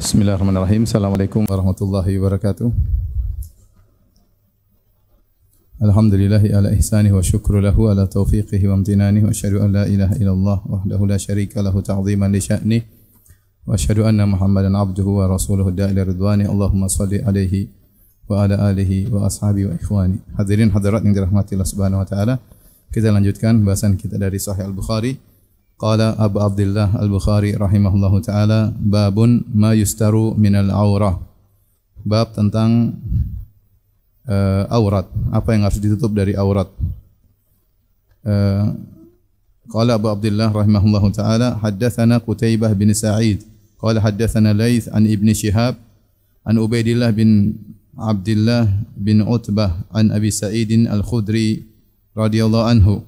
Bismillahirrahmanirrahim. Assalamualaikum warahmatullahi wabarakatuh. Alhamdulillahi ala ihsanihi wa syukru lahu ala taufiqihi wa amtinanihi wa asyhadu an la ilaha illallah wahdahu la syarika lahu ta'ziman li sya'ni wa asyhadu anna Muhammadan abduhu wa rasuluhu da'ila ridwani. Allahumma shalli alaihi wa ala alihi wa ashabihi wa ikhwani. Hadirin hadirat yang dirahmati Allah Subhanahu wa taala. Kita lanjutkan bahasan kita dari Sahih Al-Bukhari. Qala Abu Abdullah Al-Bukhari rahimahullahu taala, babun ma yustaru minal aurah. Bab tentang aurat, apa yang harus ditutup dari aurat. Qala Abu Abdullah rahimahullahu taala, haddatsana Qutaibah bin Sa'id qala haddatsana Laits an Ibn Shihab an Ubaidillah bin Abdullah bin Utbah an Abi Sa'id Al-Khudri radhiyallahu anhu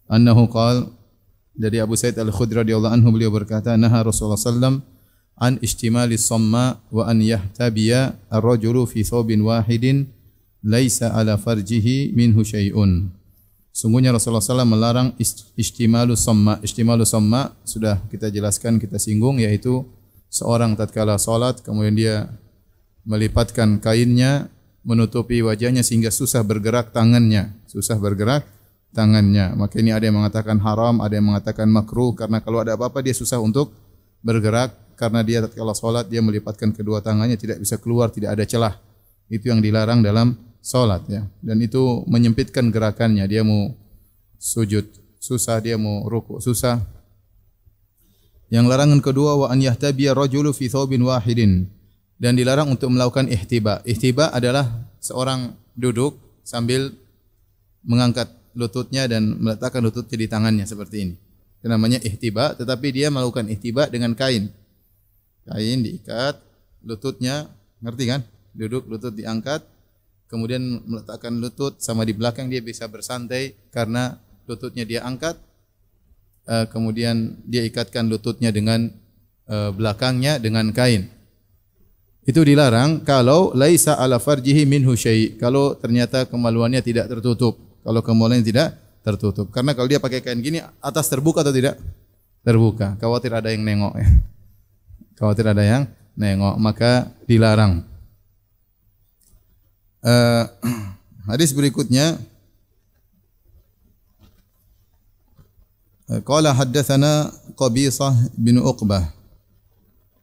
annahu qala, dari Abu Sa'id Al-Khudri radhiyallahu anhu, beliau berkata, naha Rasulullah sallam an istimali samma wa an yahtabiya ar-rajulu fi thawbin wahidin laisa ala farjihi minhu syai'un. Sungguhnya Rasulullah sallam melarang istimalu samma. Istimalu samma sudah kita jelaskan, kita singgung, yaitu seorang tatkala salat kemudian dia melipatkan kainnya menutupi wajahnya sehingga susah bergerak tangannya, Maka ini ada yang mengatakan haram, ada yang mengatakan makruh, karena kalau ada apa-apa dia susah untuk bergerak, karena dia tatkala salat dia melipatkan kedua tangannya, tidak bisa keluar, tidak ada celah. Itu yang dilarang dalam salat, ya. Dan itu menyempitkan gerakannya, dia mau sujud susah, dia mau rukuk susah. Yang larangan kedua, wa an yahtabiya rajulu fi thawbin wahidin, dan dilarang untuk melakukan ihtiba. Ihtiba adalah seorang duduk sambil mengangkat lututnya dan meletakkan lututnya di tangannya seperti ini. Itu namanya ihtiba, tetapi dia melakukan ihtiba dengan kain. Kain diikat, lututnya, ngerti kan? Duduk, lutut diangkat, kemudian meletakkan lutut sama di belakang, dia bisa bersantai karena lututnya dia angkat. Kemudian dia ikatkan lututnya dengan belakangnya dengan kain. Itu dilarang kalau laisa ala farjihi minhu syai', kalau ternyata kemaluannya tidak tertutup. Kalau kemaluannya tidak tertutup. Karena kalau dia pakai kain gini, atas terbuka atau tidak? Terbuka. Khawatir ada yang nengok, ya. Khawatir ada yang nengok, maka dilarang. Hadis berikutnya, qala haddatsana Qabisah bin Uqbah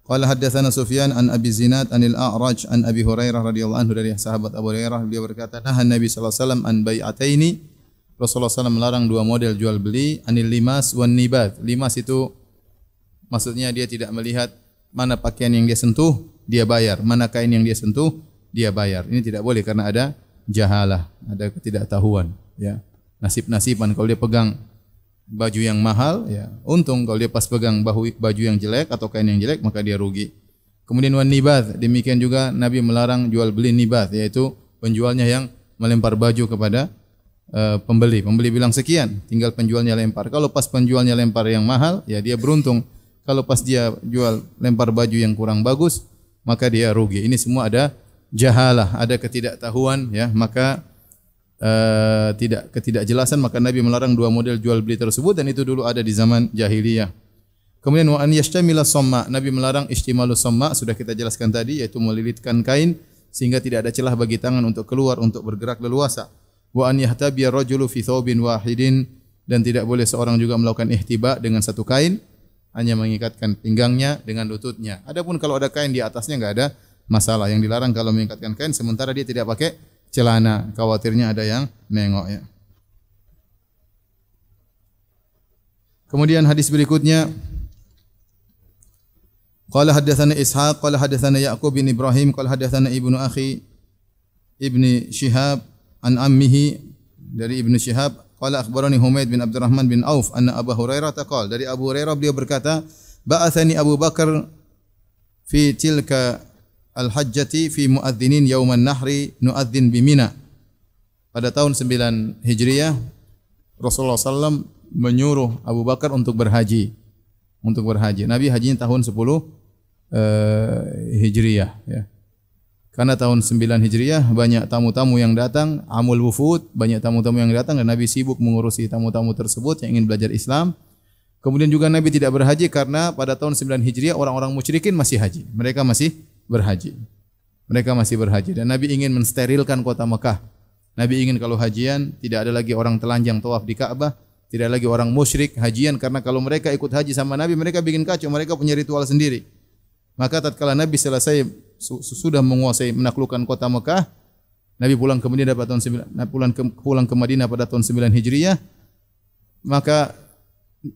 qala haddatsana Sufyan an Abi Zinad anil A'raj an Abi Hurairah radhiyallahu anhu, dari sahabat Abu Hurairah, beliau berkata, nahan Nabi sallallahu alaihi wasallam an bai'ataini. Rasulullah SAW melarang dua model jual beli, anil limas wan nibat. Limas itu maksudnya dia tidak melihat mana pakaian yang dia sentuh, dia bayar, mana kain yang dia sentuh, dia bayar. Ini tidak boleh karena ada jahalah, ada ketidaktahuan, ya. Nasib-nasiban, kalau dia pegang baju yang mahal, ya untung. Kalau dia pas pegang baju yang jelek atau kain yang jelek, maka dia rugi. Kemudian wan nibath, demikian juga Nabi melarang jual beli nibath, yaitu penjualnya yang melempar baju kepada pembeli. Pembeli bilang sekian, tinggal penjualnya lempar. Kalau pas penjualnya lempar yang mahal, ya dia beruntung. Kalau pas dia jual lempar baju yang kurang bagus, maka dia rugi. Ini semua ada jahalah, ada ketidaktahuan, ya. Maka ketidakjelasan, maka Nabi melarang dua model jual beli tersebut, dan itu dulu ada di zaman jahiliyah. Kemudian wa an yashtamila samma, Nabi melarang istimalu samma, sudah kita jelaskan tadi, yaitu melilitkan kain sehingga tidak ada celah bagi tangan untuk keluar, untuk bergerak leluasa. Wa an yahtabiya rajulu fi thawbin wahidin, dan tidak boleh seorang juga melakukan ihtiba dengan satu kain, hanya mengikatkan pinggangnya dengan lututnya. Adapun kalau ada kain di atasnya enggak ada masalah. Yang dilarang kalau mengikatkan kain sementara dia tidak pakai celana, khawatirnya ada yang nengok, ya. Kemudian hadis berikutnya, qala haddatsana Ishaq qala haddatsana Ya'qub bin Ibrahim qala haddatsana ibnu akhi Ibni Shihab an ammihi, dari Ibnu Shihab, qala akhbarani Humaid bin Abdurrahman bin Auf anna Abu Hurairah taqal, dari Abu Hurairah beliau berkata, ba'athani Abu Bakar fi tilka al-hajjati fi muadzinin yauman nahri nuadzin bi Mina. Pada tahun 9 Hijriah, Rasulullah SAW menyuruh Abu Bakar untuk berhaji. Nabi hajinya tahun 10 Hijriah, ya. Karena tahun 9 Hijriah banyak tamu-tamu yang datang, amul wufud, banyak tamu-tamu yang datang, dan Nabi sibuk mengurusi tamu-tamu tersebut yang ingin belajar Islam. Kemudian juga Nabi tidak berhaji karena pada tahun 9 Hijriah orang-orang musyrikin masih haji. Mereka masih berhaji. Mereka masih berhaji dan Nabi ingin mensterilkan kota Mekah. Nabi ingin kalau hajian tidak ada lagi orang telanjang tawaf di Ka'bah, tidak ada lagi orang musyrik hajian karena kalau mereka ikut haji sama Nabi mereka bikin kacau, mereka punya ritual sendiri. Maka tatkala Nabi selesai sudah menguasai menaklukkan kota Mekah, Nabi pulang ke Madinah pada tahun 9 pulang ke Madinah pada tahun 9 Hijriah. Maka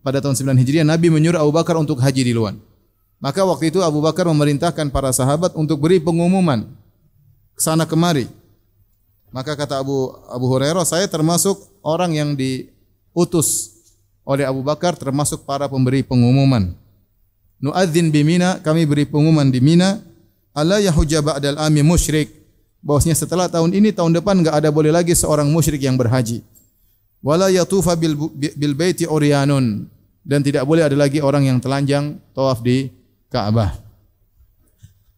pada tahun 9 Hijriah Nabi menyuruh Abu Bakar untuk haji di luar. Maka waktu itu Abu Bakar memerintahkan para sahabat untuk beri pengumuman ke sana kemari. Maka kata Abu Hurairah, saya termasuk orang yang diutus oleh Abu Bakar, termasuk para pemberi pengumuman. Nu'adzin bi Mina, kami beri pengumuman di Mina, alla yahujja ba'dal ami musyrik. Bahwasanya setelah tahun ini, tahun depan enggak ada boleh lagi seorang musyrik yang berhaji. Wala yatufa bil baiti uryanun, dan tidak boleh ada lagi orang yang telanjang tawaf di Ka'bah.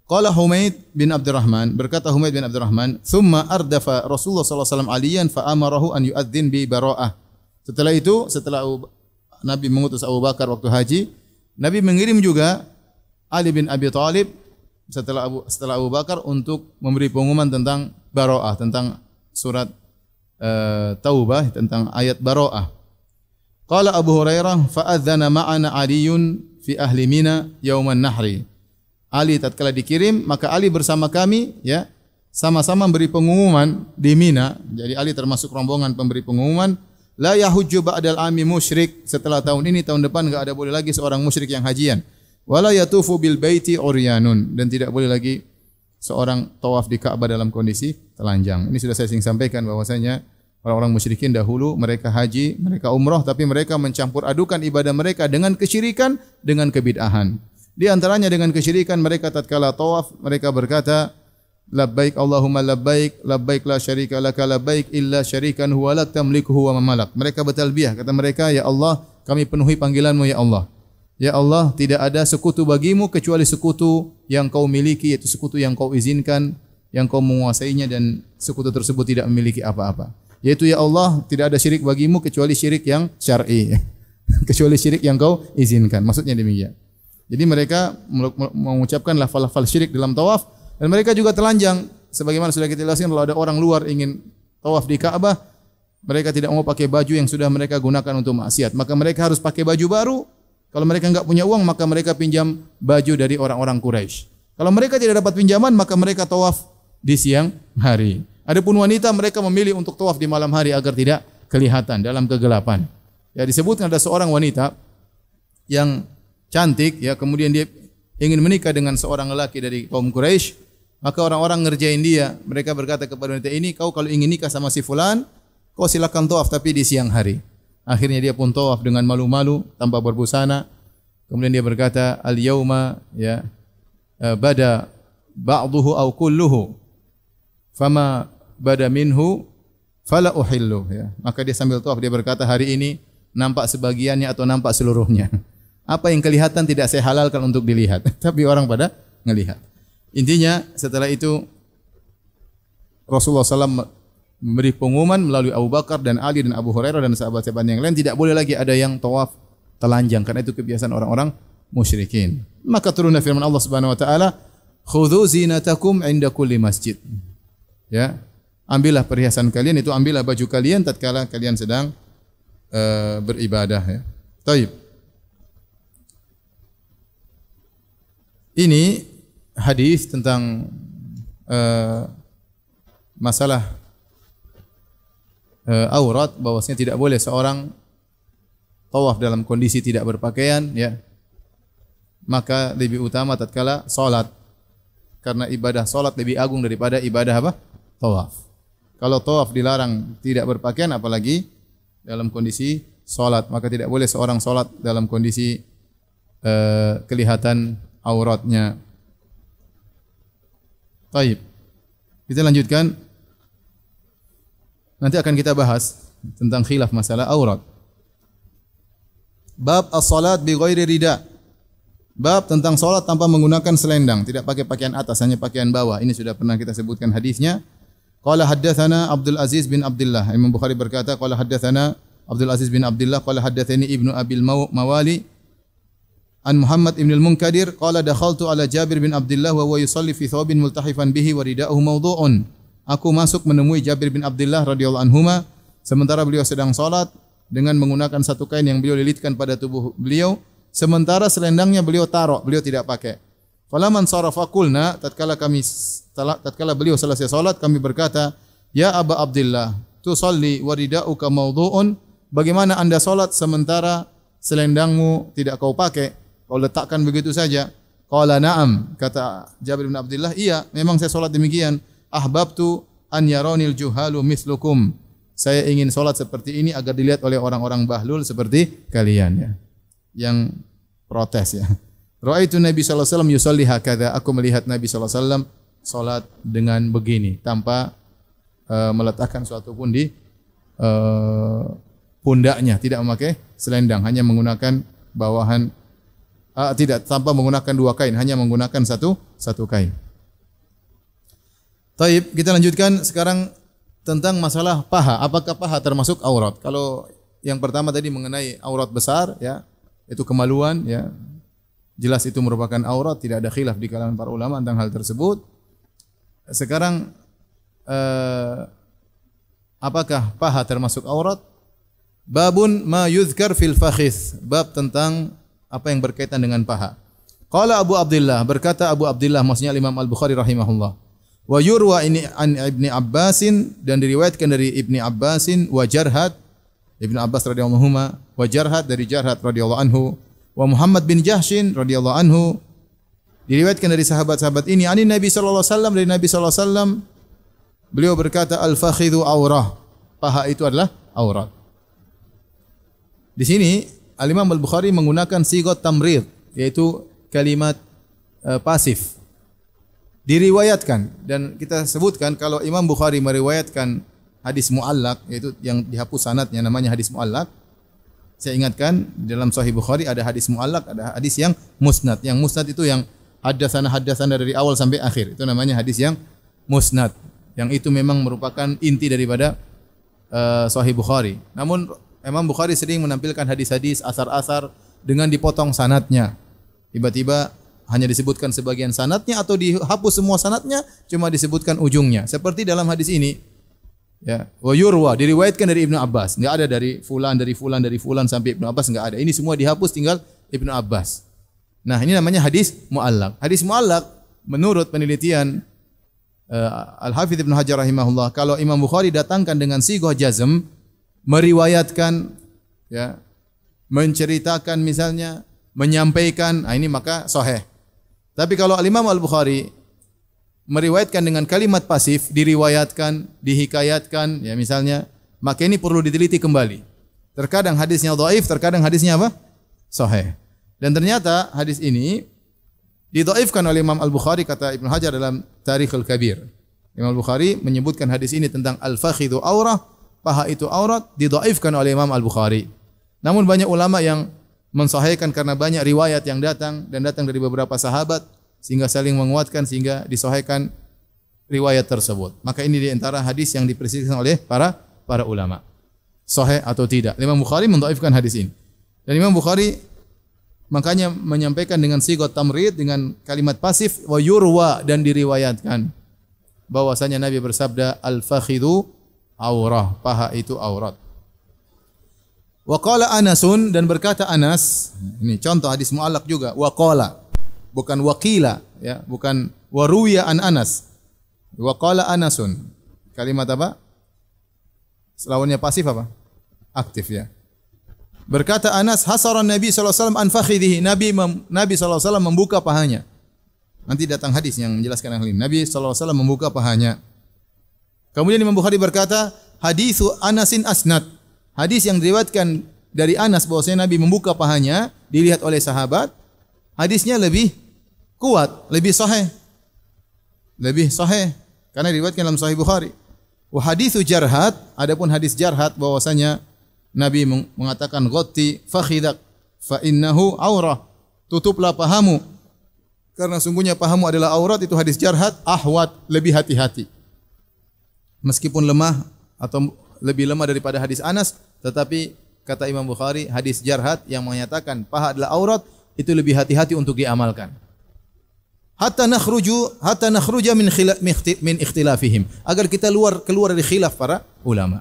Qala Humaid bin Abdurrahman, berkata Humaid bin Abdurrahman, "Tsumma ardafa Rasulullah sallallahu alaihi wasallam aliyan fa amarahu an yu'adzin bi bara'ah." Setelah itu, setelah Nabi mengutus Abu Bakar waktu haji, Nabi mengirim juga Ali bin Abi Thalib setelah Abu Bakar untuk memberi pengumuman tentang bara'ah, tentang surat Taubah, tentang ayat bara'ah. Qala Abu Hurairah, fa'adzana ma'ana Aliyun fi ahli Mina yauman nahri. Ali tatkala dikirim, maka Ali bersama kami ya sama-sama memberi pengumuman di Mina. Jadi Ali termasuk rombongan pemberi pengumuman, la yahujju ba'dal ami musyrik, setelah tahun ini tahun depan enggak ada boleh lagi seorang musyrik yang hajian. Wala yatufu bil baiti uryanun, dan tidak boleh lagi seorang tawaf di Ka'bah dalam kondisi telanjang. Ini sudah saya sampaikan bahwasanya orang-orang musyrikin dahulu mereka haji, mereka umrah, tapi mereka mencampur adukan ibadah mereka dengan kesyirikan, dengan kebid'ahan. Di antaranya dengan kesyirikan mereka tatkala tawaf mereka berkata, labbaik Allahumma labbaik, labbaik la syarika laka labbaik illa syarikan huwa lak tamlikuhu wa mamalak. Mereka bertalbiyah, kata mereka, ya Allah, kami penuhi panggilanmu ya Allah. Ya Allah, tidak ada sekutu bagimu kecuali sekutu yang kau miliki, yaitu sekutu yang kau izinkan, yang kau menguasainya, dan sekutu tersebut tidak memiliki apa-apa. Yaitu ya Allah, tidak ada syirik bagimu kecuali syirik yang syar'i, kecuali syirik yang kau izinkan. Maksudnya demikian. Jadi mereka mengucapkan lafal-lafal syirik dalam tawaf, dan mereka juga telanjang. Sebagaimana sudah kita jelaskan, kalau ada orang luar ingin tawaf di Ka'bah, mereka tidak mau pakai baju yang sudah mereka gunakan untuk maksiat, maka mereka harus pakai baju baru. Kalau mereka enggak punya uang, maka mereka pinjam baju dari orang-orang Quraisy. Kalau mereka tidak dapat pinjaman, maka mereka tawaf di siang hari. Adapun wanita, mereka memilih untuk tawaf di malam hari agar tidak kelihatan dalam kegelapan. Ya, disebutkan ada seorang wanita yang cantik, ya, kemudian dia ingin menikah dengan seorang lelaki dari kaum Quraisy, maka orang-orang ngerjain dia. Mereka berkata kepada wanita ini, kau kalau ingin nikah sama si fulan, kau silakan tawaf tapi di siang hari. Akhirnya dia pun tawaf dengan malu-malu tanpa berbusana. Kemudian dia berkata, al-yauma ya bada ba'duhu aw kulluhu fama bada minhu fala uhillu, ya. Maka dia sambil tawaf dia berkata, hari ini nampak sebagiannya atau nampak seluruhnya. Apa yang kelihatan tidak saya halalkan untuk dilihat, tapi orang pada ngelihat. Intinya setelah itu Rasulullah SAW memberi pengumuman melalui Abu Bakar dan Ali dan Abu Hurairah dan sahabat-sahabat yang lain, tidak boleh lagi ada yang tawaf telanjang karena itu kebiasaan orang-orang musyrikin. Maka turunlah firman Allah Subhanahu wa taala, khudhu zinatakum 'inda kulli masjid. Ya, ambillah perhiasan kalian, itu ambillah baju kalian tatkala kalian sedang beribadah, ya. Baik. Ini hadis tentang masalah aurat, bahwasanya tidak boleh seorang tawaf dalam kondisi tidak berpakaian, ya. Maka lebih utama tatkala salat, karena ibadah salat lebih agung daripada ibadah apa? Tawaf. Kalau tawaf dilarang tidak berpakaian, apalagi dalam kondisi salat, maka tidak boleh seorang salat dalam kondisi kelihatan auratnya. Baik. Kita lanjutkan. Nanti akan kita bahas tentang khilaf masalah aurat. Bab as-salat bi ghairi rida. Bab tentang salat tanpa menggunakan selendang, tidak pakai pakaian atas, hanya pakaian bawah. Ini sudah pernah kita sebutkan hadisnya. Qala haddatsana Abdul Aziz bin Abdullah. Imam Bukhari berkata, qala haddatsana Abdul Aziz bin Abdullah qala haddatsani Ibnu Abil Mawali an Muhammad ibn al-Munkadir qala dakhaltu ala Jabir bin Abdullah wa huwa yusalli fi thawbin multahifan bihi wa rida'uhu mawdu'un. Aku masuk menemui Jabir bin Abdullah radhiyallahu anhuma sementara beliau sedang salat dengan menggunakan satu kain yang beliau lilitkan pada tubuh beliau, sementara selendangnya beliau taruh, beliau tidak pakai. Falaman sarafa qulna, tatkala beliau selesai salat kami berkata, "Ya Aba Abdullah, tusalli wa rida'uka mawdu'un?" Bagaimana Anda salat sementara selendangmu tidak kau pakai? Kau letakkan begitu saja. Qala na'am, kata Jabir bin Abdullah, iya, memang saya salat demikian. Ahbabtu an yaronil juhalu mislukum. Saya ingin salat seperti ini agar dilihat oleh orang-orang bahlul seperti kalian ya. Yang protes ya. Ra'aitu Nabi sallallahu alaihi wasallam yusalli hakadha. Aku melihat Nabi sallallahu alaihi wasallam salat dengan begini tanpa meletakkan suatu pun di pundaknya, tidak memakai selendang, hanya menggunakan bawahan tidak tanpa menggunakan dua kain, hanya menggunakan satu kain. Taib, kita lanjutkan sekarang tentang masalah paha. Apakah paha termasuk aurat? Kalau yang pertama tadi mengenai aurat besar ya, itu kemaluan ya. Jelas itu merupakan aurat, tidak ada khilaf di kalangan para ulama tentang hal tersebut. Sekarang apakah paha termasuk aurat? Babun ma yuzkar fil fakhis. Bab tentang apa yang berkaitan dengan paha. Qala Abu Abdullah, berkata Abu Abdullah maksudnya Imam Al-Bukhari rahimahullah. Wa yurwa ini an Ibni Abbasin, dan diriwayatkan dari Ibni Abbasin wa Jarhad, Ibnu Abbas radhiyallahu anhu, wa Jarhad dari Jarhad radhiyallahu anhu, wa Muhammad bin Jahshin radhiyallahu anhu, diriwayatkan dari sahabat-sahabat ini ani Nabi sallallahu alaihi wasallam, dari Nabi sallallahu alaihi wasallam beliau berkata al-fakhidhu aurah, paha itu adalah aurat. Di sini Al-Imam Al-Bukhari menggunakan sigat tamrid, yaitu kalimat pasif. Diriwayatkan, dan kita sebutkan kalau Imam Bukhari meriwayatkan hadis muallaq, yaitu yang dihapus sanadnya namanya hadis muallaq. Saya ingatkan dalam Sahih Bukhari ada hadis muallaq, ada hadis yang musnad. Yang musnad itu yang haddatsana dari awal sampai akhir. Itu namanya hadis yang musnad. Yang itu memang merupakan inti daripada Sahih Bukhari. Namun Imam Bukhari sering menampilkan hadis-hadis, asar-asar dengan dipotong sanadnya. Tiba-tiba hanya disebutkan sebagian sanadnya atau dihapus semua sanadnya, cuma disebutkan ujungnya. Seperti dalam hadis ini. Ya, wa yurwa diriwayatkan dari Ibnu Abbas. Enggak ada dari fulan sampai Ibnu Abbas, enggak ada. Ini semua dihapus, tinggal Ibnu Abbas. Nah, ini namanya hadis muallaq. Hadis muallaq menurut penelitian Al-Hafidz Ibnu Hajar rahimahullah, kalau Imam Bukhari datangkan dengan sighah jazm, meriwayatkan ya, menceritakan misalnya, menyampaikan, ini maka sahih. Tapi kalau Imam Al-Bukhari meriwayatkan dengan kalimat pasif, diriwayatkan, dihikayatkan ya misalnya, maka ini perlu diteliti kembali. Terkadang hadisnya dhaif, terkadang hadisnya apa? Sahih. Dan ternyata hadis ini didhaifkan oleh Imam Al-Bukhari, kata Ibnu Hajar dalam Tarikhul Kabir. Imam Al-Bukhari menyebutkan hadis ini tentang al-fakhidhu aurah, paha itu aurat, didhaifkan oleh Imam Al-Bukhari. Namun banyak ulama yang mensahihkan karena banyak riwayat yang datang dari beberapa sahabat sehingga saling menguatkan sehingga disahihkan riwayat tersebut. Maka ini di antara hadis yang diperselisihkan oleh para ulama. Sahih atau tidak. Imam Bukhari mendhaifkan hadis ini. Dan Imam Bukhari makanya menyampaikan dengan sigat tamrid, dengan kalimat pasif, wa yurwa, dan diriwayatkan bahwasanya Nabi bersabda al-fakhidhu aurah, paha itu aurat. Wa qala Anasun, dan berkata Anas, ini contoh hadis muallaq juga, wa qala, bukan waqila ya, bukan waruya an Anas. Wa qala Anasun. Kalimat apa? Lawannya pasif apa? Aktif ya. Berkata Anas, hasaran Nabi sallallahu alaihi wasallam an fakhidhihi. Nabi sallallahu alaihi wasallam membuka pahanya. Nanti datang hadis yang menjelaskan hal ini. Nabi sallallahu alaihi wasallam membuka pahanya. Kemudian Imam Bukhari berkata, haditsu Anasin asnad. Hadis yang diriwayatkan dari Anas bahwasanya Nabi membuka pahanya dilihat oleh sahabat, hadisnya lebih kuat, lebih sahih. Lebih sahih karena diriwayatkan dalam Sahih Bukhari. Wa haditsu Jarhad, adapun hadis Jarhad bahwasanya Nabi mengatakan ghatti fakhidak fa innahu aurah. Tutuplah pahamu karena sungguhnya pahamu adalah aurat, itu hadis Jarhad. Ahwat, lebih hati-hati. Meskipun lemah atau lebih lemah daripada hadis Anas, tetapi kata Imam Bukhari hadis Jarhad yang menyatakan paha adalah aurat itu lebih hati-hati untuk diamalkan. Hatta nakhruja min ikhtilafihim, agar kita keluar dari khilaf para ulama.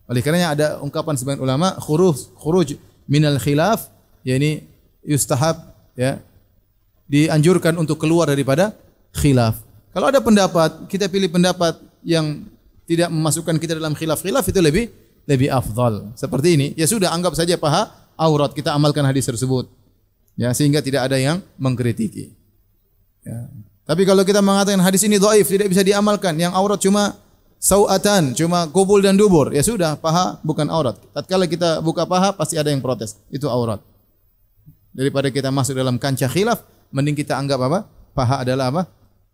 Oleh karenanya ada ungkapan sebagian ulama khuruj minal khilaf, yakni yustahab, ya, dianjurkan untuk keluar daripada khilaf. Kalau ada pendapat, kita pilih pendapat yang tidak memasukkan kita dalam khilaf-khilaf, itu lebih afdal. Seperti ini, ya sudah, anggap saja paha aurat, kita amalkan hadis tersebut. Ya, sehingga tidak ada yang mengkritiki. Ya. Tapi kalau kita mengatakan hadis ini dhaif, tidak bisa diamalkan, yang aurat cuma sau'atan, cuma kubul dan dubur, ya sudah, paha bukan aurat. Tatkala kita buka paha pasti ada yang protes, itu aurat. Daripada kita masuk dalam kancah khilaf, mending kita anggap apa? Paha adalah apa?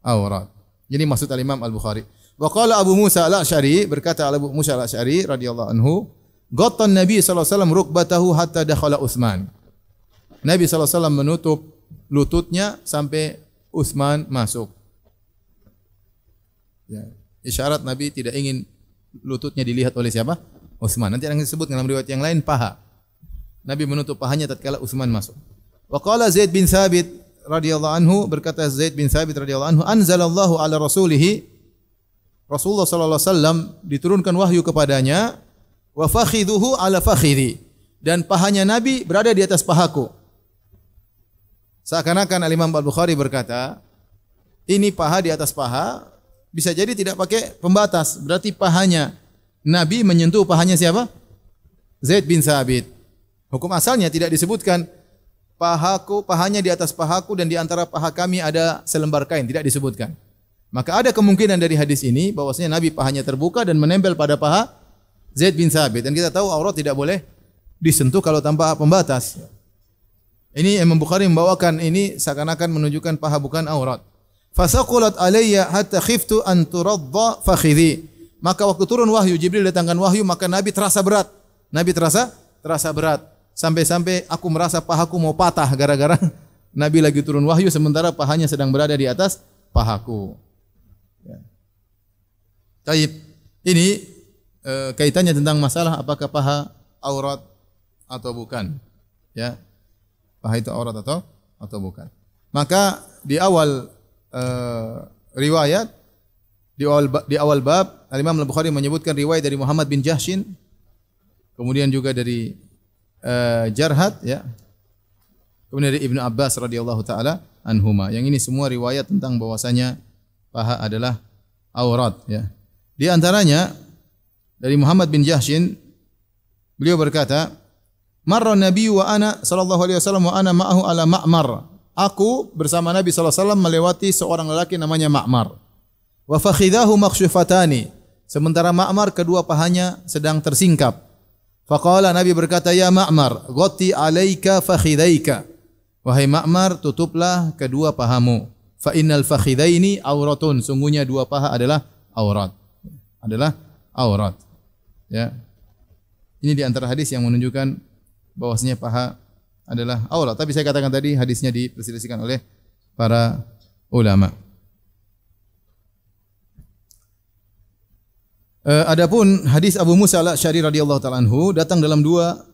Aurat. Jadi maksud al-Imam Al-Bukhari. Wa qala Abu Musa Al-Asy'ari, berkata Abu Musa Al-Asy'ari radhiyallahu anhu, ghattan Nabi sallallahu alaihi wasallam rukbatahu hatta dakhala Utsman. Nabi sallallahu alaihi wasallam menutup lututnya sampai Utsman masuk. Ya. Isyarat Nabi tidak ingin lututnya dilihat oleh siapa? Utsman. Nanti akan disebut dalam riwayat yang lain paha. Nabi menutup pahanya tatkala Utsman masuk. Wa qala Zaid bin Thabit radhiyallahu anhu, berkata Zaid bin Thabit radhiyallahu anhu, anzalallahu ala rasulih, Rasulullah sallallahu alaihi wasallam diturunkan wahyu kepadanya, wa fakhidhuhu ala fakhidhi, dan pahanya Nabi berada di atas pahaku. Seakan-akan Al-Imam Al-Bukhari berkata, ini paha di atas paha, bisa jadi tidak pakai pembatas. Berarti pahanya Nabi menyentuh pahanya siapa? Zaid bin Thabit. Hukum asalnya tidak disebutkan pahanya di atas pahaku dan di antara paha kami ada selembar kain, tidak disebutkan. Maka ada kemungkinan dari hadis ini bahwasanya Nabi pahanya terbuka dan menempel pada paha Zaid bin Thabit, dan kita tahu aurat tidak boleh disentuh kalau tanpa pembatas. Ini Imam Bukhari membawakan ini seakan-akan menunjukkan paha bukan aurat. Fasaqulat alayya hatta khiftu an turadda fakhidhi. Maka waktu turun wahyu, Jibril datangkan wahyu, maka Nabi terasa berat. Nabi terasa berat. Sampai-sampai aku merasa pahaku mau patah gara-gara Nabi lagi turun wahyu sementara pahanya sedang berada di atas pahaku. Ya. Taib. Ini kaitannya tentang masalah apakah paha aurat atau bukan. Ya. Paha itu aurat atau bukan. Maka di awal riwayat, di awal bab, Al-Imam Al-Bukhari menyebutkan riwayat dari Muhammad bin Jahshin, kemudian juga dari Jarhad, ya, kemudian dari Ibnu Abbas radhiyallahu taala anhuma. Yang ini semua riwayat tentang bahwasanya paha adalah aurat, ya. Di antaranya dari Muhammad bin Jahshin, beliau berkata, marra Nabi wa ana sallallahu alaihi wasallam wa ana ma'ahu ala Ma'mar. Aku bersama Nabi sallallahu alaihi wasallam melewati seorang lelaki namanya Ma'mar. Wa fakhidahu makshufatani. Sementara Ma'mar kedua pahanya sedang tersingkap. Faqala, Nabi berkata, ya Ma'mar, ghatti alaika fakhidaika. Wahai Ma'mar, tutuplah kedua pahamu. Fa innal fakhidaini auratun. Sungguhnya dua paha adalah aurat. Adalah aurat. Ya. Ini di antara hadis yang menunjukkan bahwasanya paha adalah aurat. Tapi saya katakan tadi hadisnya diperselisihkan oleh para ulama. Adapun hadis Abu Musa Al-Asy'ari radhiyallahu taala anhu datang dalam dua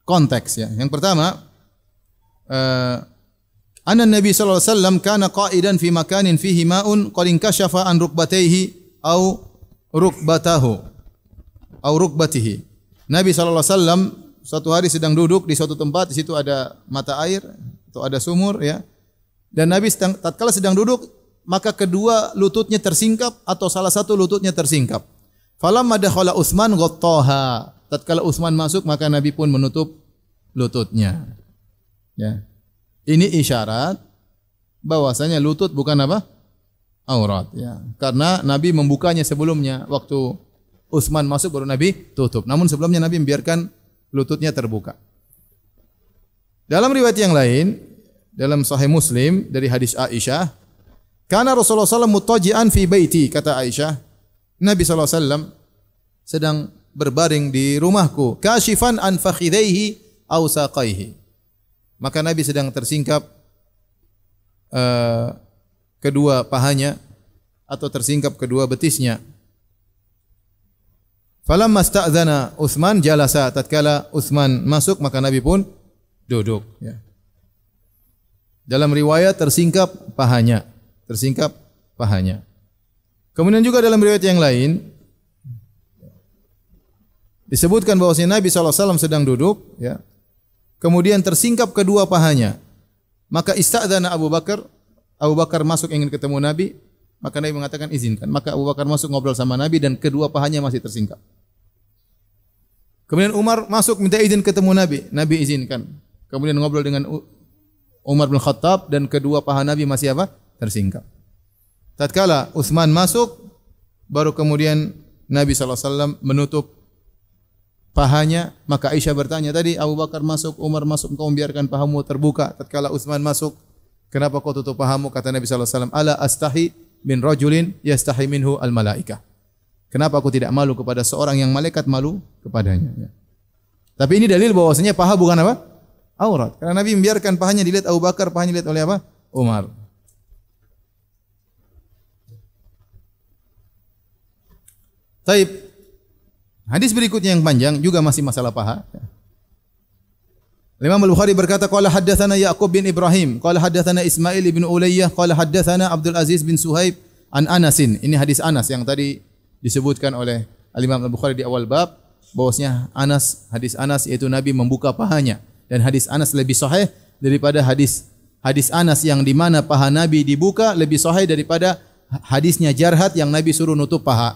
konteks, ya. Yang pertama, anna Nabi sallallahu alaihi wasallam kana qa'idan fi makanin fihi ma'un qad inkashafa an rukbatayhi au rukbatahu au rukbatihi. Nabi sallallahu alaihi wasallam suatu hari sedang duduk di suatu tempat, di situ ada mata air atau ada sumur, ya. Dan Nabi tatkala sedang duduk, maka kedua lututnya tersingkap atau salah satu lututnya tersingkap. Falamma dakhala Utsman ghattaha. Tatkala Utsman masuk, maka Nabi pun menutup lututnya. Ya. Ini isyarat bahwasanya lutut bukan apa? Aurat, ya. Karena Nabi membukanya sebelumnya, waktu Utsman masuk baru Nabi tutup. Namun sebelumnya Nabi membiarkan lututnya terbuka. Dalam riwayat yang lain, dalam Sahih Muslim dari hadis Aisyah, kana Rasulullah sallallahu alaihi wasallam muttaji'an fi baiti, kata Aisyah, Nabi sallallahu alaihi wasallam sedang berbaring di rumahku, kashifan an fakhidaihi aw saqaihi. Maka Nabi sedang tersingkap kedua pahanya atau tersingkap kedua betisnya. Falamma sta'dzana Utsman jalasa, tatkala Utsman masuk maka Nabi pun duduk, ya. Dalam riwayat tersingkap pahanya, tersingkap pahanya. Kemudian juga dalam riwayat yang lain disebutkan bahwasanya Nabi SAW sedang duduk, ya. Kemudian tersingkap kedua pahanya. Maka ista'dzana Abu Bakar, Abu Bakar masuk ingin ketemu Nabi, maka Nabi mengatakan izinkan. Maka Abu Bakar masuk ngobrol sama Nabi dan kedua pahanya masih tersingkap. Kemudian Umar masuk minta izin ketemu Nabi, Nabi izinkan. Kemudian ngobrol dengan Umar bin Khattab dan kedua paha Nabi masih apa? Tersingkap. Tatkala Utsman masuk, baru kemudian Nabi SAW menutup pahanya. Maka Aisyah bertanya, tadi Abu Bakar masuk, Umar masuk, engkau membiarkan pahamu terbuka. Tatkala Utsman masuk, kenapa kau tutup pahamu? Kata Nabi SAW, ala astahi min rajulin yastahi minhu al malaikah. Kenapa aku tidak malu kepada seorang yang malaikat malu kepadanya, ya. Tapi ini dalil bahwasanya paha bukan apa? Aurat. Karena Nabi membiarkan pahanya dilihat Abu Bakar, pahanya dilihat oleh apa? Umar. Taib. Hadis berikutnya yang panjang juga masih masalah paha. Imam Al-Bukhari berkata, qala haddatsana Ya'qub bin Ibrahim, qala haddatsana Ismail bin Ulayyah, qala haddatsana Abdul Aziz bin Suhaib an Anasin. Ini hadis Anas yang tadi disebutkan oleh Al-Imam Al-Bukhari di awal bab, bahwasanya Anas, hadis Anas yaitu Nabi membuka pahanya, dan hadis Anas lebih sahih daripada hadis Anas yang di mana paha Nabi dibuka, lebih sahih daripada hadisnya Jarhat yang Nabi suruh nutup paha.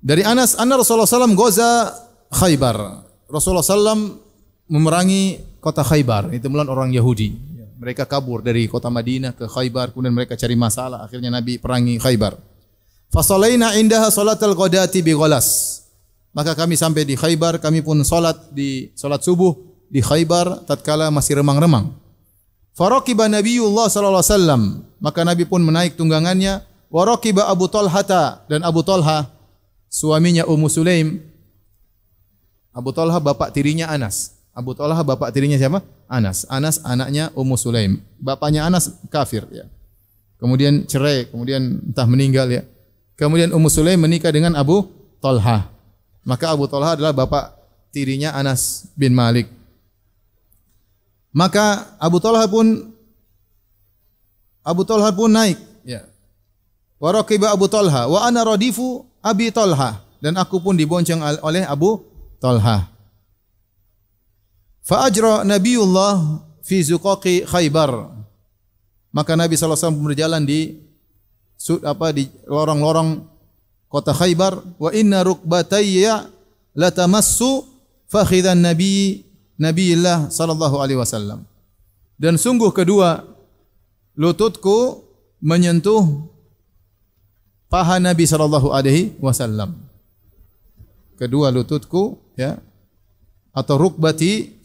Dari Anas, anna Rasulullah SAW goza Khaybar. Rasulullah SAW memerangi kota Khaybar. Itu mulan orang Yahudi. Mereka kabur dari kota Madinah ke Khaybar, kemudian mereka cari masalah. Akhirnya Nabi perangi Khaybar. Fasalaina indaha salatal ghadati bi ghalas. Maka kami sampai di Khaybar, kami pun salat subuh di Khaybar tatkala masih remang-remang. Faraqiba Nabiyullah sallallahu alaihi wasallam, maka Nabi pun menaik tunggangannya. Wa raqiba Abu Talhata, dan Abu Talha suaminya Ummu Sulaim. Abu Talha bapak tirinya Anas. Abu Talha bapak tirinya siapa? Anas. Anas anaknya Ummu Sulaim. Bapaknya Anas kafir, ya. Kemudian cerai, kemudian entah meninggal, ya. Kemudian Ummu Sulaim menikah dengan Abu Talha. Maka Abu Talha adalah bapak tirinya Anas bin Malik. Maka Abu Talha pun naik, ya. Wa raqiba Abu Talha wa ana radifu Abi Talha, dan aku pun dibonceng oleh Abu Talha. Fa ajra Nabiullah fi zuqaqi Khaybar. Maka Nabi SAW berjalan di lorong-lorong kota Khaybar. Wa inna rukbatayya latamassu fakhidan Nabiyillah sallallahu alaihi wasallam. Dan sungguh kedua lututku menyentuh paha Nabi sallallahu alaihi wasallam. Kedua lututku, ya, atau rukbati,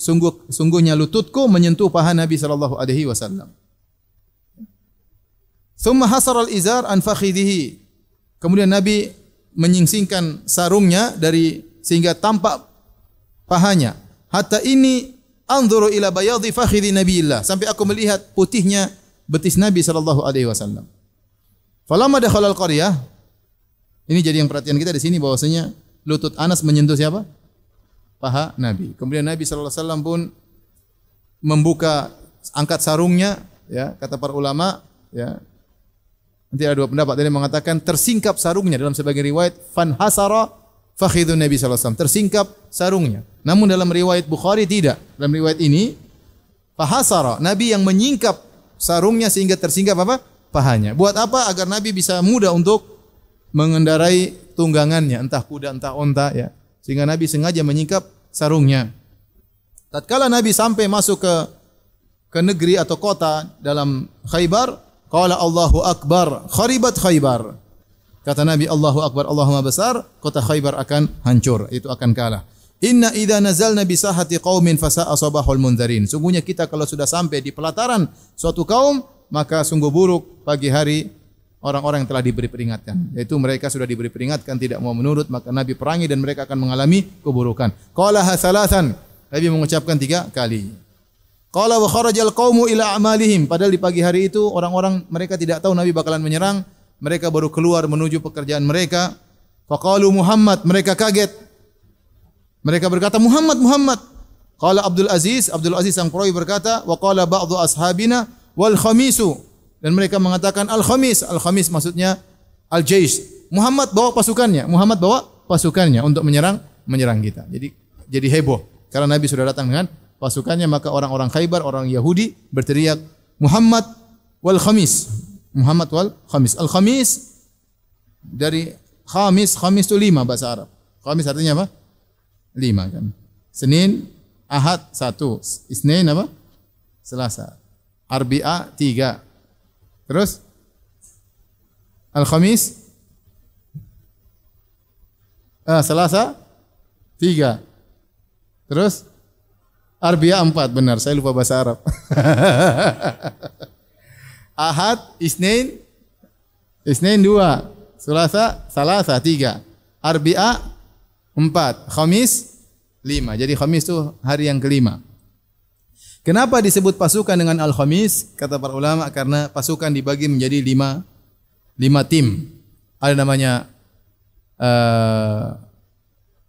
sungguhnya lututku menyentuh paha Nabi sallallahu alaihi wasallam. Thumma hasara al-izar an fakhidhihi. Kemudian Nabi menyingsingkan sarungnya sehingga tampak pahanya. Hatta ini anzuru ila bayadhi fakhidhi Nabiillah, sampai aku melihat putihnya betis Nabi sallallahu alaihi wasallam. Falamma dakhala al-qaryah, ini jadi yang perhatian kita di sini bahwasanya lutut Anas menyentuh siapa? Paha Nabi. Kemudian Nabi sallallahu alaihi wasallam pun membuka, angkat sarungnya, ya, kata para ulama, ya. Nanti ada dua pendapat. Ada yang mengatakan tersingkap sarungnya, dalam sebagian riwayat fan hasara fakhidun Nabi sallallahu alaihi wasallam, tersingkap sarungnya. Namun dalam riwayat Bukhari tidak. Dalam riwayat ini fahasara, Nabi yang menyingkap sarungnya sehingga tersingkap apa? Pahanya. Buat apa? Agar Nabi bisa mudah untuk mengendarai tunggangannya, entah kuda entah onta, ya. Sehingga Nabi sengaja menyingkap sarungnya. Tatkala Nabi sampai masuk ke negeri atau kota dalam Khaybar, qala Allahu Akbar, kharibat Khaybar. Kata Nabi, Allahu Akbar, Allahumma besar, kota Khaybar akan hancur, itu akan kalah. Inna idza nazalna bi sahati qaumin fasa'a sabahul mundzirin. Sungguhnya kita kalau sudah sampai di pelataran suatu kaum, maka sungguh buruk pagi hari orang-orang yang telah diberi peringatan. Yaitu mereka sudah diberi peringatan tidak mau menurut, maka Nabi perangi dan mereka akan mengalami keburukan. Qalaha thalathan. Nabi mengucapkan 3 kali. Qala wa kharajal qaumu ila a'malihim. Padahal di pagi hari itu orang-orang mereka tidak tahu Nabi bakalan menyerang. mereka baru keluar menuju pekerjaan mereka. Faqalu Muhammad, mereka kaget. Mereka berkata Muhammad, Muhammad. Qala Abdul Aziz sang perawi berkata, wa qala ba'dhu ashabina wal khamisu. Dan mereka mengatakan al-khamis. Al-khamis maksudnya al-jaish. Muhammad bawa pasukannya. Muhammad bawa pasukannya untuk menyerang kita. Jadi heboh karena Nabi sudah datang dengan pasukannya, maka orang-orang Khaybar, orang Yahudi berteriak Muhammad wal khamis. Muhammad wal khamis. Al-khamis dari khamis itu 5 bahasa Arab. Khamis artinya apa? 5 kan. Senin, Ahad 1, Isnin apa? Selasa. Arbi'a 3. Terus Al-Khamis Selasa 3. Terus Arbi'a 4, benar, saya lupa bahasa Arab. Ahad, Isnin 2, Selasa 3, Arbi'a 4, Khamis 5. Jadi Khamis itu hari yang kelima. Kenapa disebut pasukan dengan Al-Khamis? Kata para ulama, karena pasukan dibagi menjadi 5 tim. Ada namanya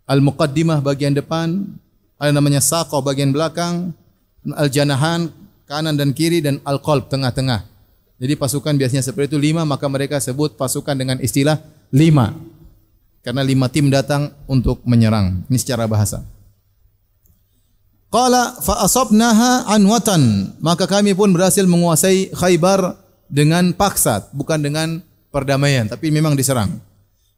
Al-Muqaddimah bagian depan, ada namanya Saqah bagian belakang, Al-Janahan kanan dan kiri, dan Al-Qalb tengah-tengah. Jadi pasukan biasanya seperti itu 5, maka mereka sebut pasukan dengan istilah 5. Karena 5 tim datang untuk menyerang. Ini secara bahasa. Qala fa asabnaha anwatan, maka kami pun berhasil menguasai Khaybar dengan paksa, bukan dengan perdamaian, tapi memang diserang.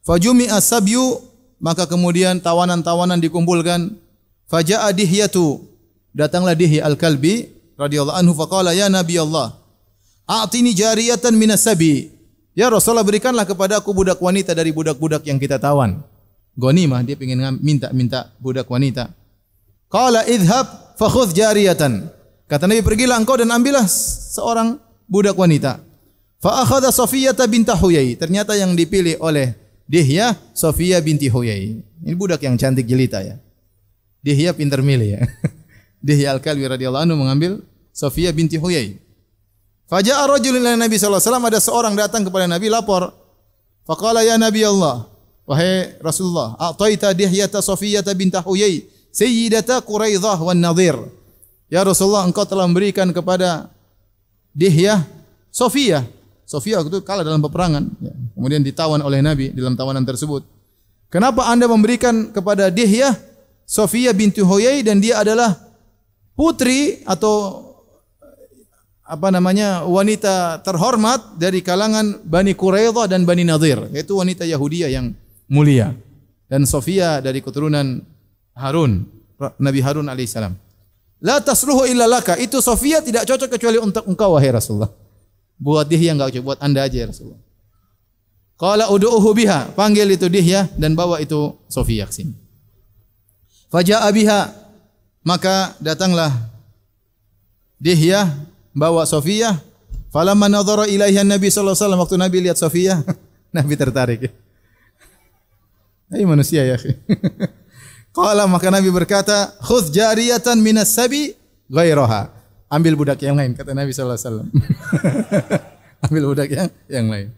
Fajumi as-sabyu, maka kemudian tawanan-tawanan dikumpulkan. Faja'a Dihyatu, datanglah Dihya al-Kalbi radhiyallahu anhu, faqala ya Nabi Allah, a'tini jariyatan minas sabi. Ya Rasulullah, berikanlah kepada aku budak wanita dari budak-budak yang kita tawan. Ghanimah, dia ingin minta budak wanita. Qala idhhab fakhudh jariyatan. Kata Nabi, pergilah engkau dan ambillah seorang budak wanita. Fa akhadha Safiyah bint Huyai. Ternyata yang dipilih oleh Dihya Safiyah binti Huyai. Ini budak yang cantik jelita ya. Dihya pintar milih ya. Dihya al-Kalbi radhiyallahu anhu mengambil Safiyah binti Huyai. Faja'a rajulun ila Nabi sallallahu alaihi wasallam, ada seorang datang kepada Nabi lapor. Faqala ya Nabi Allah, wahai Rasulullah, a'taita Dihyata Safiyah bint Huyai sayyidata Quraidah wan Nadhir. Ya Rasulullah, engkau telah memberikan kepada Dihyah Safiyah. Safiyah itu kalah dalam peperangan, ya. Kemudian ditawan oleh Nabi dalam tawanan tersebut. Kenapa Anda memberikan kepada Dihyah Safiyah binti Huyai, dan dia adalah putri atau wanita terhormat dari kalangan Bani Quraidah dan Bani Nadhir, yaitu wanita Yahudiyah yang mulia. Dan Safiyah dari keturunan Harun, Nabi Harun alaihissalam. La tasluhu illa laka, itu Safiyah tidak cocok kecuali untuk engkau wahai Rasulullah. Buat Dihya enggak cocok, buat Anda aja ya Rasulullah. Qala ud'uhu biha, panggil itu Dihya dan bawa itu Safiyah ke sini. Faja'a biha, maka datanglah Dihya bawa Safiyah. Falamma nadhara ilaiha Nabi sallallahu alaihi wasallam, waktu Nabi lihat Safiyah, Nabi tertarik. Ini manusia ya. Qala, maka Nabi berkata, khudh jariyatan minas sabi ghairaha. Ambil budak yang lain, kata Nabi sallallahu alaihi wasallam. Ambil budak yang lain.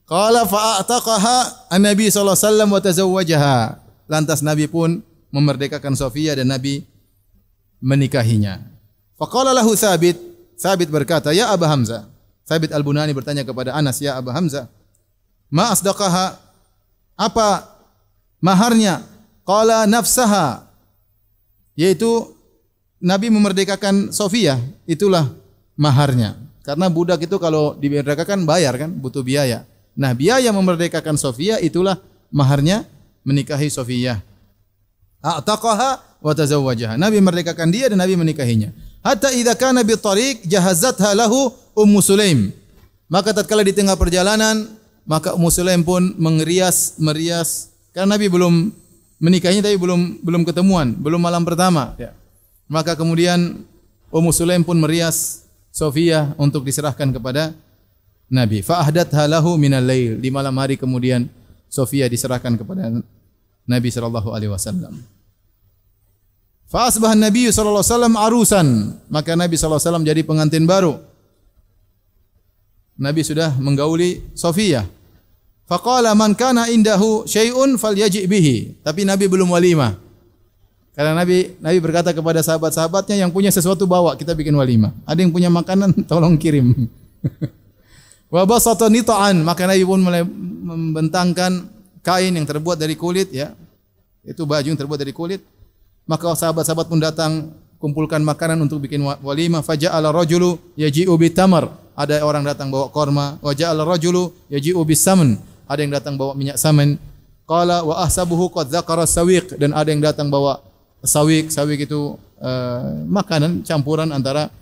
Qala fa'ataqaha an-Nabi sallallahu alaihi wasallam wa tazawwajaha. Lantas Nabi pun memerdekakan Safiyah dan Nabi menikahinya. Faqala lahu Sabit berkata, ya Aba Hamzah. Sabit al-Bunani bertanya kepada Anas, ya Aba Hamzah, ma asdaqaha, apa maharnya? Qala nafsaha, yaitu Nabi memerdekakan Safiyah, itulah maharnya. Karena budak itu kalau dimerdekakan bayar kan, butuh biaya. Nah, biaya memerdekakan Safiyah itulah maharnya menikahi Safiyah. A'taqaha wa tazawwajaha. Nabi memerdekakan dia dan Nabi menikahinya. Hatta idza kana bi tariq jahazatha lahu Ummu Sulaim. Maka tatkala di tengah perjalanan, maka Ummu Sulaim pun merias karena Nabi belum menikahinya, tapi belum ketemuan, belum malam pertama ya. Maka kemudian Ummu Sulaim pun merias Safiyah untuk diserahkan kepada Nabi. Fa ahdatha lahu minal lail. Di malam hari kemudian Safiyah diserahkan kepada Nabi sallallahu alaihi wasallam. Fa asbaha Nabi sallallahu alaihi wasallam arusan. Maka Nabi sallallahu alaihi wasallam jadi pengantin baru. Nabi sudah menggauli Safiyah. Faqala man kana indahu syai'un falyaji' bihi. Tapi Nabi belum walimah. Karena Nabi berkata kepada sahabat-sahabatnya, yang punya sesuatu bawa, kita bikin walimah. Ada yang punya makanan, tolong kirim. Wa basata nita'an, maka Nabi pun mulai membentangkan kain yang terbuat dari kulit, ya. Itu baju yang terbuat dari kulit. Maka sahabat-sahabat pun datang kumpulkan makanan untuk bikin walimah. Faja'ala rajulu yaji'u bitamar. Ada orang datang bawa korma. Wa ja'ala rajulu yaji'u bisaman. Ada yang datang bawa minyak saman. Qala wa ahsabuhu qad dzakara sawiq, dan ada yang datang bawa sawiq. Sawiq itu makanan campuran antara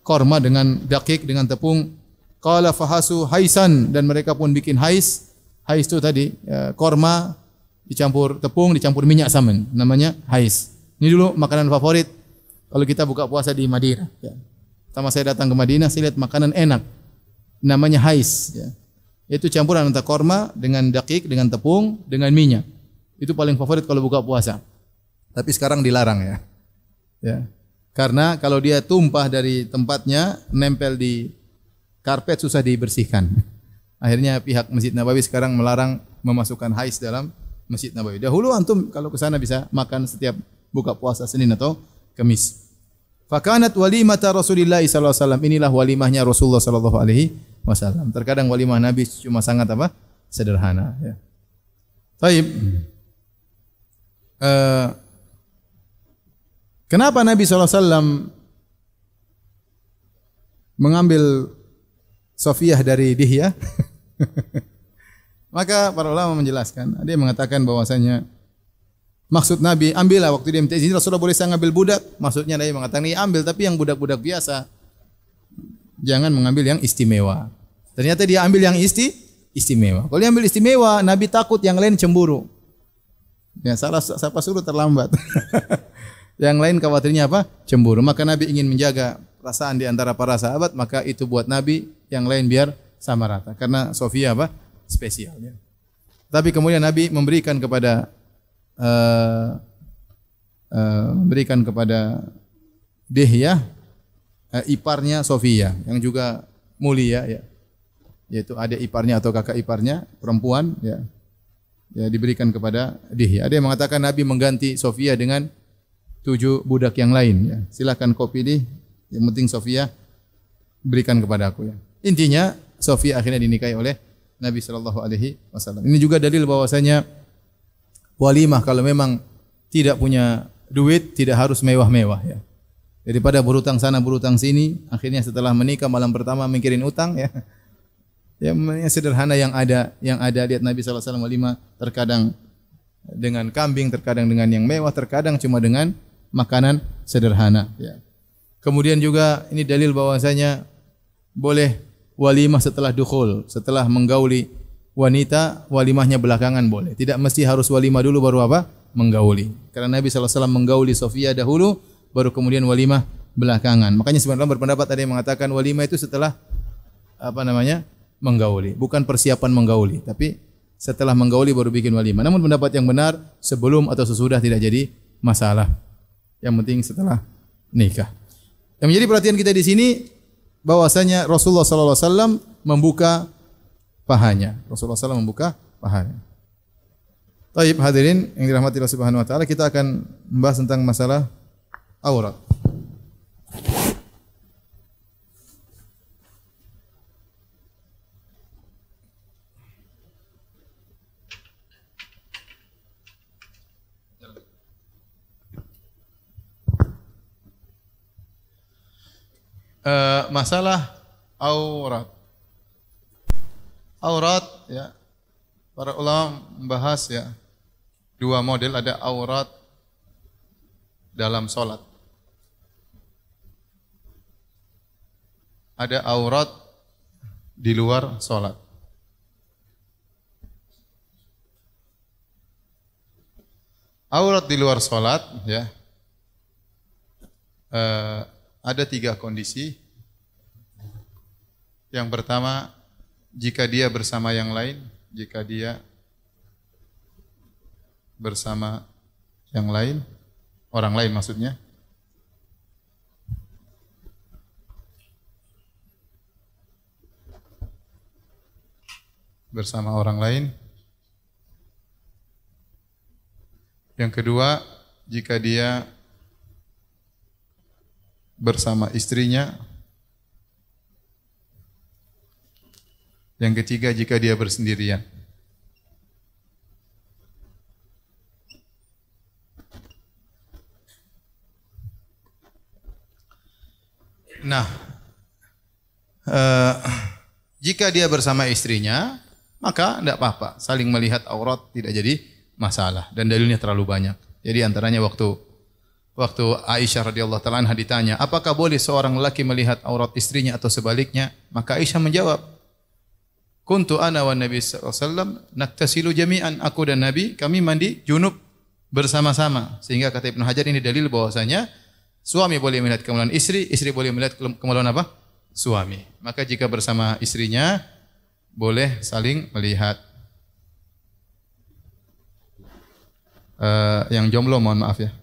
korma dengan dakik dengan tepung. Qala fahasu haisan, dan mereka pun bikin hais. Hais itu tadi korma dicampur tepung, dicampur minyak saman, namanya hais. Ini dulu makanan favorit kalau kita buka puasa di Madinah. Ya. Pertama saya datang ke Madinah, saya lihat makanan enak, namanya hais. Ya. Itu campuran antara korma dengan dakik, dengan tepung, dengan minyak. Itu paling favorit kalau buka puasa. Tapi sekarang dilarang ya. Ya. Karena kalau dia tumpah dari tempatnya, nempel di karpet susah dibersihkan. Akhirnya pihak Masjid Nabawi sekarang melarang memasukkan hais dalam Masjid Nabawi. Dahulu antum kalau ke sana bisa makan setiap buka puasa Senin atau Kamis. Fakanat walimata Rasulillah sallallahu alaihi wasallam. Inilah walimahnya Rasulullah sallallahu alaihi wasallam. Terkadang walimah Nabi cuma sangat apa? Sederhana, ya. Baik. Kenapa Nabi sallallahu alaihi wasallam mengambil Sofiyah dari Dihya? Maka para ulama menjelaskan, ada yang mengatakan bahwasanya maksud Nabi, ambillah waktu dia minta izin, Rasulullah boleh saya ngambil budak. Maksudnya Nabi mengatakan, ini ambil, tapi yang budak-budak biasa. Jangan mengambil yang istimewa. Ternyata dia ambil yang istimewa. Kalau dia ambil istimewa, Nabi takut yang lain cemburu. Ya, salah siapa suruh terlambat. Yang lain khawatirnya apa? Cemburu. Maka Nabi ingin menjaga perasaan di antara para sahabat, maka itu buat Nabi, yang lain biar sama rata. Karena Sofia apa? Spesial. Ya. Tapi kemudian Nabi memberikan kepada Dihyah iparnya Sofia yang juga mulia, ya, yaitu adik iparnya atau kakak iparnya perempuan, ya, ya diberikan kepada Dihyah. Ada yang mengatakan Nabi mengganti Sofia dengan 7 budak yang lain. Ya. Silakan kau pilih, yang penting Sofia berikan kepada aku. Ya. Intinya Sofia akhirnya dinikahi oleh Nabi Shallallahu Alaihi Wasallam. Ini juga dalil bahwasanya walimah kalau memang tidak punya duit tidak harus mewah-mewah, ya. Daripada berutang sana berutang sini, akhirnya setelah menikah malam pertama mikirin utang, ya. Ya, yang sederhana yang ada lihat Nabi sallallahu alaihi wasallam walimah terkadang dengan kambing, terkadang dengan yang mewah, terkadang cuma dengan makanan sederhana, ya. Kemudian juga ini dalil bahwasanya boleh walimah setelah dukhul, setelah menggauli wanita, walimahnya belakangan boleh. Tidak mesti harus walimah dulu baru apa? Menggauli. Karena Nabi sallallahu alaihi wasallam menggauli Sofia dahulu, baru kemudian walimah belakangan. Makanya sebenarnya berpendapat ada yang mengatakan walimah itu setelah menggauli, bukan persiapan menggauli, tapi setelah menggauli baru bikin walimah. Namun pendapat yang benar sebelum atau sesudah tidak jadi masalah. Yang penting setelah nikah. Yang menjadi perhatian kita di sini bahwasanya Rasulullah sallallahu alaihi wasallam membuka pahanya. Rasulullah SAW membuka pahanya. Baik, hadirin yang dirahmati Allah Subhanahu wa taala, kita akan membahas tentang masalah aurat. Masalah aurat. Aurat, ya, para ulama membahas, ya, 2 model. Ada aurat dalam sholat, ada aurat di luar sholat. Aurat di luar sholat, ya, ada 3 kondisi. Yang pertama, jika dia bersama yang lain, jika dia bersama yang lain, orang lain maksudnya. bersama orang lain. Yang kedua, jika dia bersama istrinya. Yang ketiga, jika dia bersendirian. Nah, jika dia bersama istrinya, maka tidak apa-apa. Saling melihat aurat tidak jadi masalah. Dan dalilnya terlalu banyak. Jadi antaranya waktu Aisyah radhiyallahu taala anha ditanya, apakah boleh seorang lelaki melihat aurat istrinya atau sebaliknya? Maka Aisyah menjawab, kuntu ana wa Nabi sallallahu alaihi wasallam naktasilu jami'an. Aku dan Nabi, kami mandi junub bersama-sama. Sehingga kata Ibnu Hajar ini dalil bahwasanya suami boleh melihat kemaluan istri, istri boleh melihat kemaluan apa? Suami. Maka jika bersama istrinya boleh saling melihat. Yang jomblo mohon maaf ya.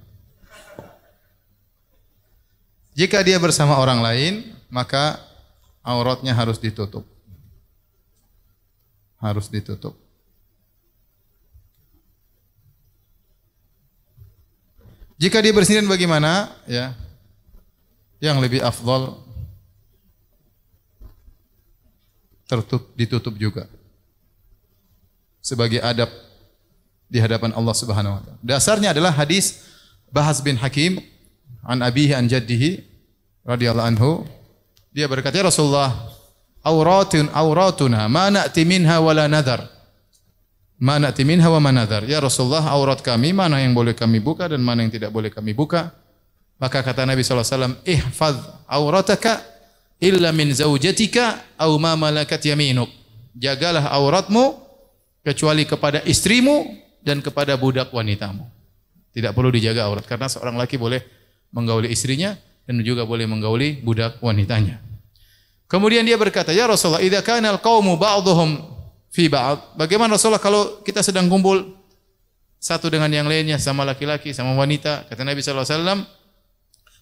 Jika dia bersama orang lain, maka auratnya harus ditutup. Harus ditutup. Jika dia bersendirian bagaimana? Ya. Yang lebih afdal ditutup juga. Sebagai adab di hadapan Allah Subhanahu wa taala. Dasarnya adalah hadis Bahas bin Hakim an abihi an jaddihi radhiyallahu anhu. Dia berkata, ya Rasulullah, auratuna ma na'ti minha wala nadhar. Ma na'ti minha wa ma nadhar. Ya Rasulullah, aurat kami mana yang boleh kami buka dan mana yang tidak boleh kami buka. Maka kata Nabi sallallahu alaihi wasallam, ihfaz aurataka illa min zaujatika aw ma malakat yaminuk. Jagalah auratmu kecuali kepada istrimu dan kepada budak wanitamu. Tidak perlu dijaga aurat karena seorang laki boleh menggauli istrinya dan juga boleh menggauli budak wanitanya. Kemudian dia berkata, ya Rasulullah, idza kana al-qaumu ba'dhum fi ba'd. Bagaimana Rasulullah kalau kita sedang kumpul satu dengan yang lainnya, sama laki-laki, sama wanita? Kata Nabi sallallahu alaihi wasallam,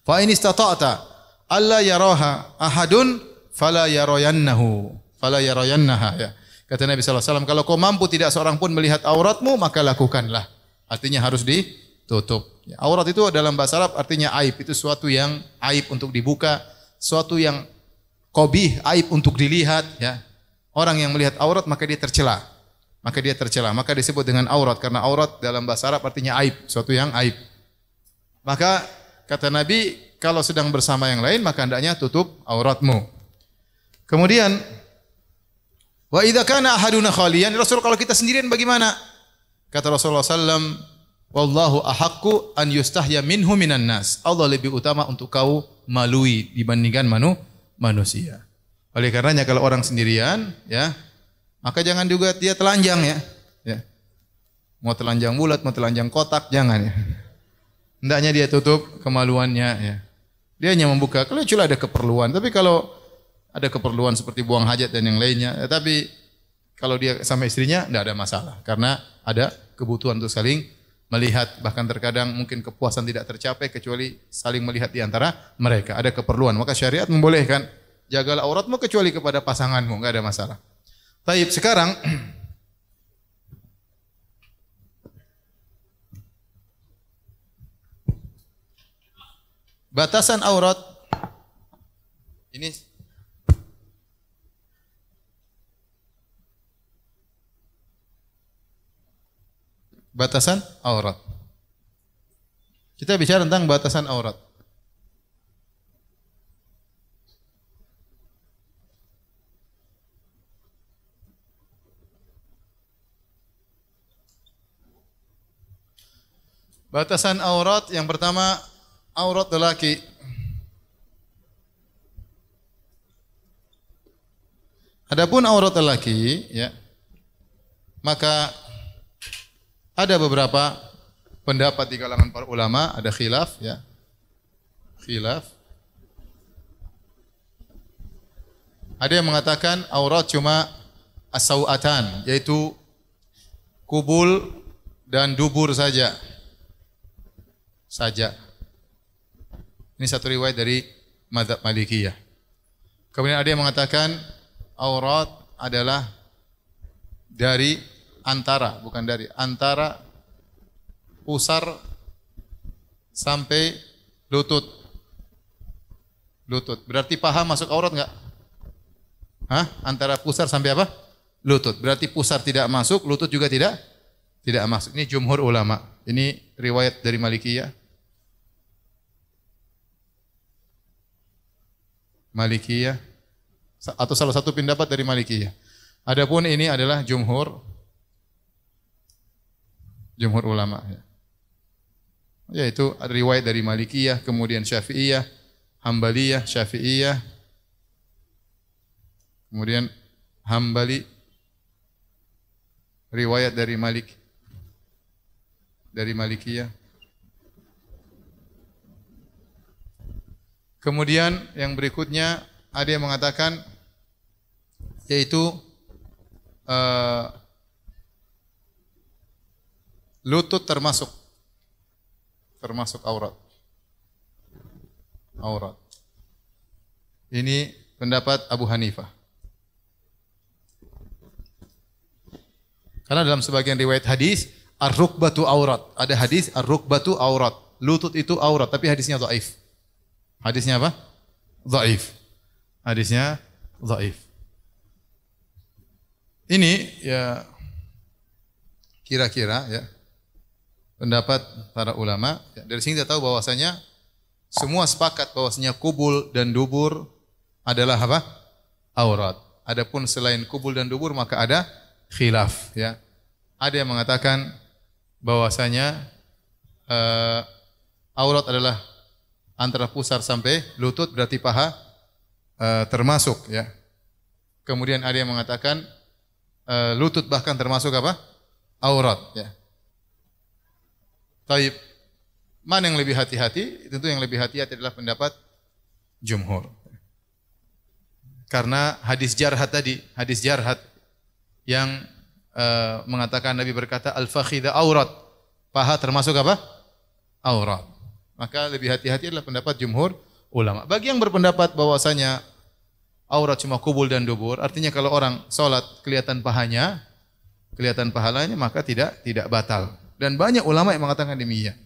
fa in istata'ta alla yaraha ahadun fala yarayannaha ya. Kata Nabi sallallahu alaihi wasallam, kalau kau mampu tidak seorang pun melihat auratmu, maka lakukanlah. Artinya harus ditutup. Ya, aurat itu dalam bahasa Arab artinya aib, itu suatu yang aib untuk dibuka, suatu yang qabih, aib untuk dilihat ya. Orang yang melihat aurat maka dia tercela. Maka disebut dengan aurat karena aurat dalam bahasa Arab artinya aib, suatu yang aib. Maka kata Nabi, kalau sedang bersama yang lain maka hendaknya tutup auratmu. Kemudian wa idza kana ahaduna khaliyan, Rasul kalau kita sendirian bagaimana? Kata Rasulullah sallam, wallahu ahaqqu an yustahya minhu minan nas. Allah lebih utama untuk kau malui dibandingkan manusia. Oleh karenanya kalau orang sendirian ya, maka jangan juga dia telanjang ya. Ya. Mau telanjang bulat, mau telanjang kotak, jangan ya. Hendaknya dia tutup kemaluannya ya. Dia hanya membuka kalau cuma ada keperluan, tapi kalau ada keperluan seperti buang hajat dan yang lainnya, ya, tapi kalau dia sama istrinya tidak ada masalah karena ada kebutuhan untuk saling melihat, bahkan terkadang mungkin kepuasan tidak tercapai kecuali saling melihat di antara mereka. Ada keperluan, maka syariat membolehkan. Jagalah auratmu kecuali kepada pasanganmu, enggak ada masalah. Baik, sekarang batasan aurat ini batasan aurat. Kita bicara tentang batasan aurat. Batasan aurat yang pertama, aurat lelaki. Adapun aurat lelaki, ya, maka ada beberapa pendapat di kalangan para ulama, ada khilaf, ya, khilaf. Ada yang mengatakan aurat cuma as-sau'atan, yaitu kubul dan dubur saja. Ini satu riwayat dari mazhab Malikiyah. Kemudian ada yang mengatakan aurat adalah dari antara, bukan dari, antara pusar sampai lutut. Lutut. Berarti paha masuk aurat enggak? Hah? Antara pusar sampai apa? Lutut. Berarti pusar tidak masuk, lutut juga tidak masuk. Ini jumhur ulama. Ini riwayat dari Malikiyah. Malikiyah atau salah satu pendapat dari Malikiyah. Adapun ini adalah jumhur ulama ya. Yaitu riwayat dari Malikiyah, kemudian Syafi'iyah, Hambaliyah, Syafi'iyah, kemudian Hambali, riwayat dari Malikiyah. Kemudian yang berikutnya ada yang mengatakan yaitu lutut termasuk aurat. Ini pendapat Abu Hanifah. Karena dalam sebagian riwayat hadis ar-rukbatu aurat. Ada hadis ar-rukbatu aurat. Lutut itu aurat, tapi hadisnya dhaif. Hadisnya apa? Dhaif. Hadisnya dhaif. Ini ya kira-kira ya pendapat para ulama. Ya, dari sini kita tahu bahwasanya semua sepakat bahwasanya kubul dan dubur adalah apa? Aurat. Adapun selain kubul dan dubur maka ada khilaf ya. Ada yang mengatakan bahwasanya aurat adalah antara pusar sampai lutut, berarti paha termasuk ya. Kemudian ada yang mengatakan lutut bahkan termasuk apa? Aurat ya. Taib. Mana yang lebih hati-hati? Tentu yang lebih hati-hati adalah pendapat jumhur. Karena hadis jarhat tadi, hadis jarhat yang mengatakan Nabi berkata al-fakhidha aurat. Paha termasuk apa? Aurat. Maka lebih hati-hati adalah pendapat jumhur ulama. Bagi yang berpendapat bahwasanya aurat cuma kubul dan dubur, artinya kalau orang salat kelihatan pahalanya, maka tidak batal. Dan banyak ulama yang mengatakan demikian.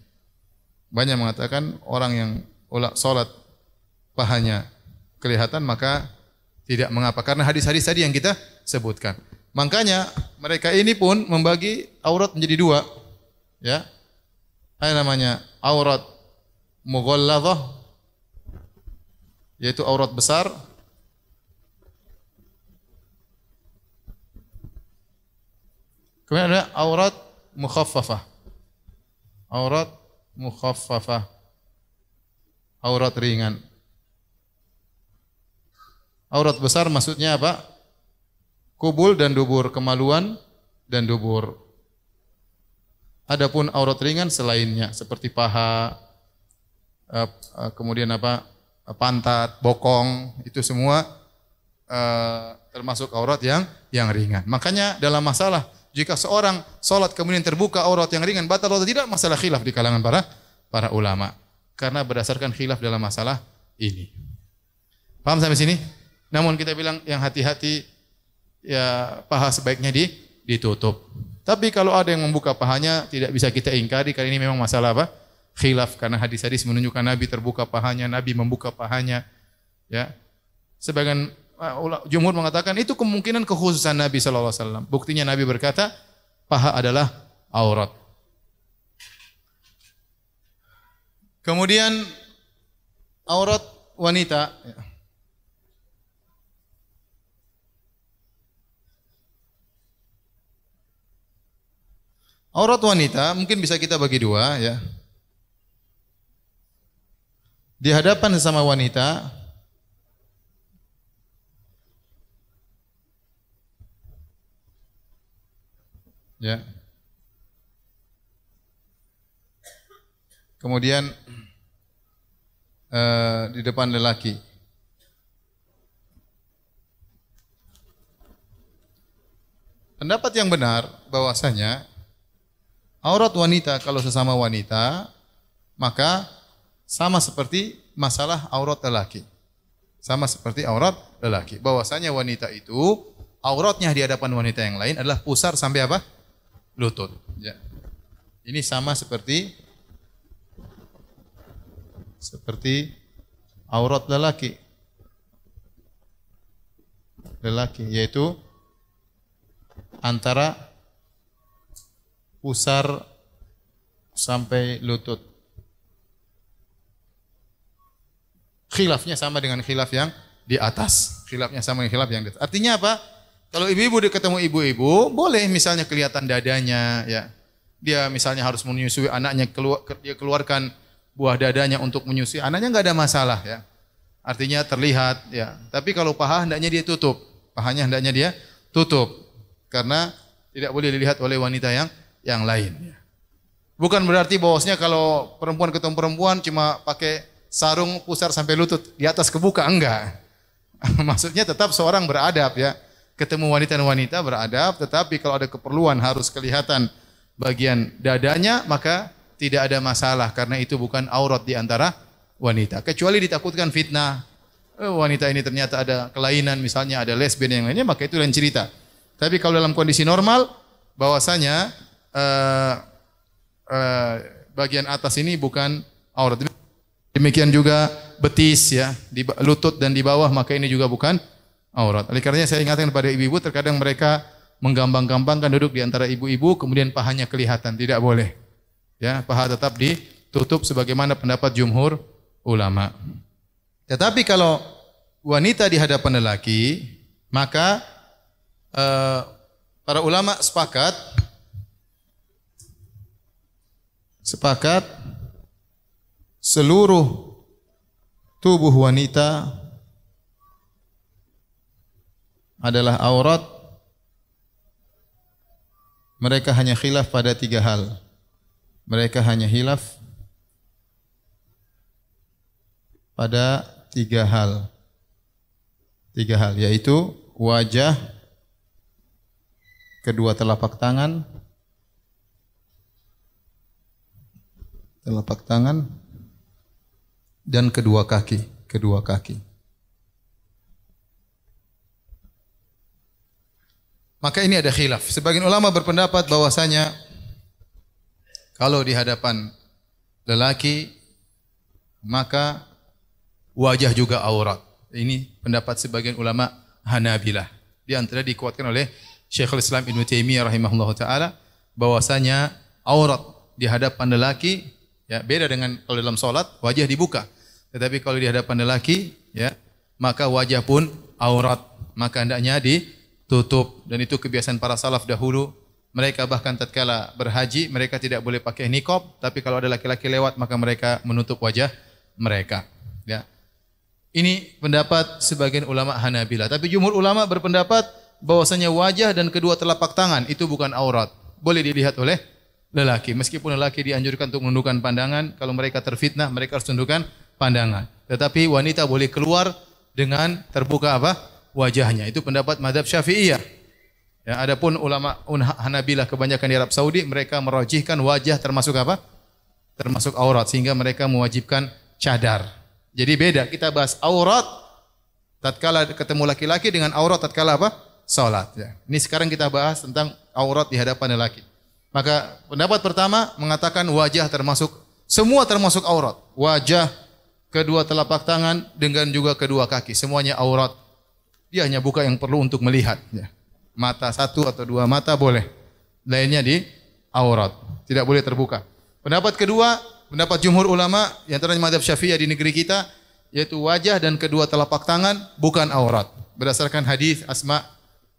Banyak mengatakan orang yang salat pahanya kelihatan maka tidak mengapa, karena hadis-hadis tadi yang kita sebutkan. Makanya mereka ini pun membagi aurat menjadi dua. Ya. Ada namanya aurat mughalladzah, yaitu aurat besar. Kemudian ada aurat mukhaffafah. Aurat mukhaffafah. Aurat ringan. Aurat besar maksudnya apa? Kubul dan dubur, kemaluan dan dubur. Adapun aurat ringan selainnya seperti paha, kemudian apa? Pantat, bokong, itu semua termasuk aurat yang ringan. Makanya dalam masalah jika seorang salat kemudian terbuka aurat yang ringan batal atau tidak, masalah khilaf di kalangan para ulama. Karena berdasarkan khilaf dalam masalah ini. Paham sampai sini? Namun kita bilang yang hati-hati ya paha sebaiknya ditutup. Tapi kalau ada yang membuka pahanya tidak bisa kita ingkari karena ini memang masalah apa? Khilaf, karena hadis-hadis menunjukkan Nabi terbuka pahanya, Nabi membuka pahanya. Ya. Sebagian jumhur mengatakan itu kemungkinan kekhususan Nabi sallallahu alaihi wasallam. Buktinya Nabi berkata, paha adalah aurat. Kemudian aurat wanita. Aurat wanita mungkin bisa kita bagi dua ya. Di hadapan sesama wanita ya. Kemudian di depan lelaki. Pendapat yang benar bahwasanya aurat wanita kalau sesama wanita maka sama seperti masalah aurat lelaki. Sama seperti aurat lelaki. Bahwasanya wanita itu auratnya di hadapan wanita yang lain adalah pusar sampai apa? Lutut. Ya. Ini sama seperti aurat lelaki. Lelaki yaitu antara pusar sampai lutut. Khilafnya sama dengan khilaf yang di atas. Khilafnya sama dengan khilaf yang di atas. Artinya apa? Kalau ibu-ibu ketemu ibu-ibu, boleh misalnya kelihatan dadanya, ya. Dia misalnya harus menyusui anaknya, dia keluarkan buah dadanya untuk menyusui anaknya, enggak ada masalah, ya. Artinya terlihat, ya. Tapi kalau paha hendaknya dia tutup. Pahanya hendaknya dia tutup. Karena tidak boleh dilihat oleh wanita yang lain. Bukan berarti bahwasanya kalau perempuan ketemu perempuan cuma pakai sarung pusar sampai lutut, di atas kebuka, enggak. Maksudnya tetap seorang beradab, ya. Ketemu wanita dan wanita beradab, tetapi kalau ada keperluan harus kelihatan bagian dadanya, maka tidak ada masalah karena itu bukan aurat di antara wanita. Kecuali ditakutkan fitnah. Wanita ini ternyata ada kelainan, misalnya ada lesbian yang lainnya, maka itu lain cerita. Tapi kalau dalam kondisi normal, bahwasanya bagian atas ini bukan aurat. Demikian juga betis, ya, di lutut dan di bawah, maka ini juga bukan aurat. Oleh karenanya saya ingatkan kepada ibu-ibu, terkadang mereka menggampang-gampangkan duduk di antara ibu-ibu, kemudian pahanya kelihatan, tidak boleh. Ya, paha tetap ditutup sebagaimana pendapat jumhur ulama. Tetapi kalau wanita di hadapan lelaki, maka para ulama sepakat seluruh tubuh wanita adalah aurat. Mereka hanya khilaf pada 3 hal. Mereka hanya khilaf pada 3 hal. 3 hal, yaitu wajah, kedua telapak tangan, dan kedua kaki. Maka ini ada khilaf. Sebagian ulama berpendapat bahwasanya kalau di hadapan lelaki maka wajah juga aurat. Ini pendapat sebagian ulama Hanabilah. Di antara dikuatkan oleh Syekhul Islam Ibnu Taimiyah rahimahullahu taala bahwasanya aurat di hadapan lelaki, ya, beda dengan kalau dalam salat wajah dibuka. Tetapi kalau di hadapan lelaki, ya, maka wajah pun aurat, maka hendaknya ditutup, dan itu kebiasaan para salaf dahulu. Mereka bahkan tatkala berhaji mereka tidak boleh pakai niqab, tapi kalau ada laki-laki lewat maka mereka menutup wajah mereka, ya. Ini pendapat sebagian ulama Hanabilah. Tapi jumhur ulama berpendapat bahwasanya wajah dan kedua telapak tangan itu bukan aurat, boleh dilihat oleh lelaki. Meskipun lelaki dianjurkan untuk menundukkan pandangan, kalau mereka terfitnah mereka harus tundukkan pandangan. Tetapi wanita boleh keluar dengan terbuka apa? Wajahnya. Itu pendapat mazhab Syafi'iyah. Ya, adapun ulama Hanabilah kebanyakan di Arab Saudi mereka merajihkan wajah termasuk apa? Termasuk aurat, sehingga mereka mewajibkan cadar. Jadi beda, kita bahas aurat tatkala ketemu laki-laki dengan aurat tatkala apa? Salat, ya. Ini sekarang kita bahas tentang aurat di hadapan lelaki. Maka pendapat pertama mengatakan wajah termasuk, semua termasuk aurat. Wajah, kedua telapak tangan dengan juga kedua kaki, semuanya aurat. Dia hanya buka yang perlu untuk melihat, ya. Mata 1 atau 2 mata boleh. Lainnya di aurat, tidak boleh terbuka. Pendapat kedua, pendapat jumhur ulama yang antaranya mazhab Syafi'iyah di negeri kita, yaitu wajah dan kedua telapak tangan bukan aurat. Berdasarkan hadis Asma,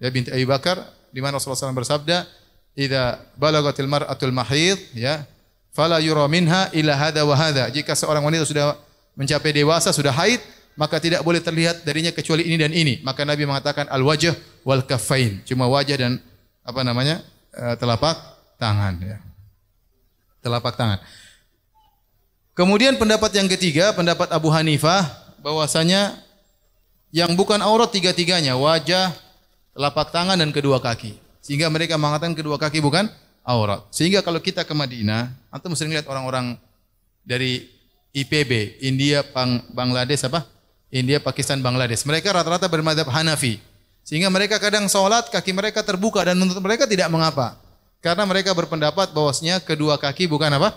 ya, binti Abi Bakar, di mana Rasulullah SAW bersabda, "Idza balagatil mar'atul mahid, ya, fala yura minha illa hadza wa hadza." Jika seorang wanita sudah mencapai dewasa, sudah haid, maka tidak boleh terlihat darinya kecuali ini dan ini. Maka Nabi mengatakan al-wajh wal kaffain, cuma wajah dan telapak tangan, ya. Telapak tangan. Kemudian pendapat yang ketiga, pendapat Abu Hanifah, bahwasanya yang bukan aurat tiga-tiganya, wajah, telapak tangan dan kedua kaki. Sehingga mereka mengatakan kedua kaki bukan aurat. Sehingga kalau kita ke Madinah, antum sering lihat orang-orang dari IPB, India, Bangladesh India, Pakistan, Bangladesh. Mereka rata-rata bermadzhab Hanafi. Sehingga mereka kadang sholat kaki mereka terbuka dan menurut mereka tidak mengapa. Karena mereka berpendapat bahwasanya kedua kaki bukan apa?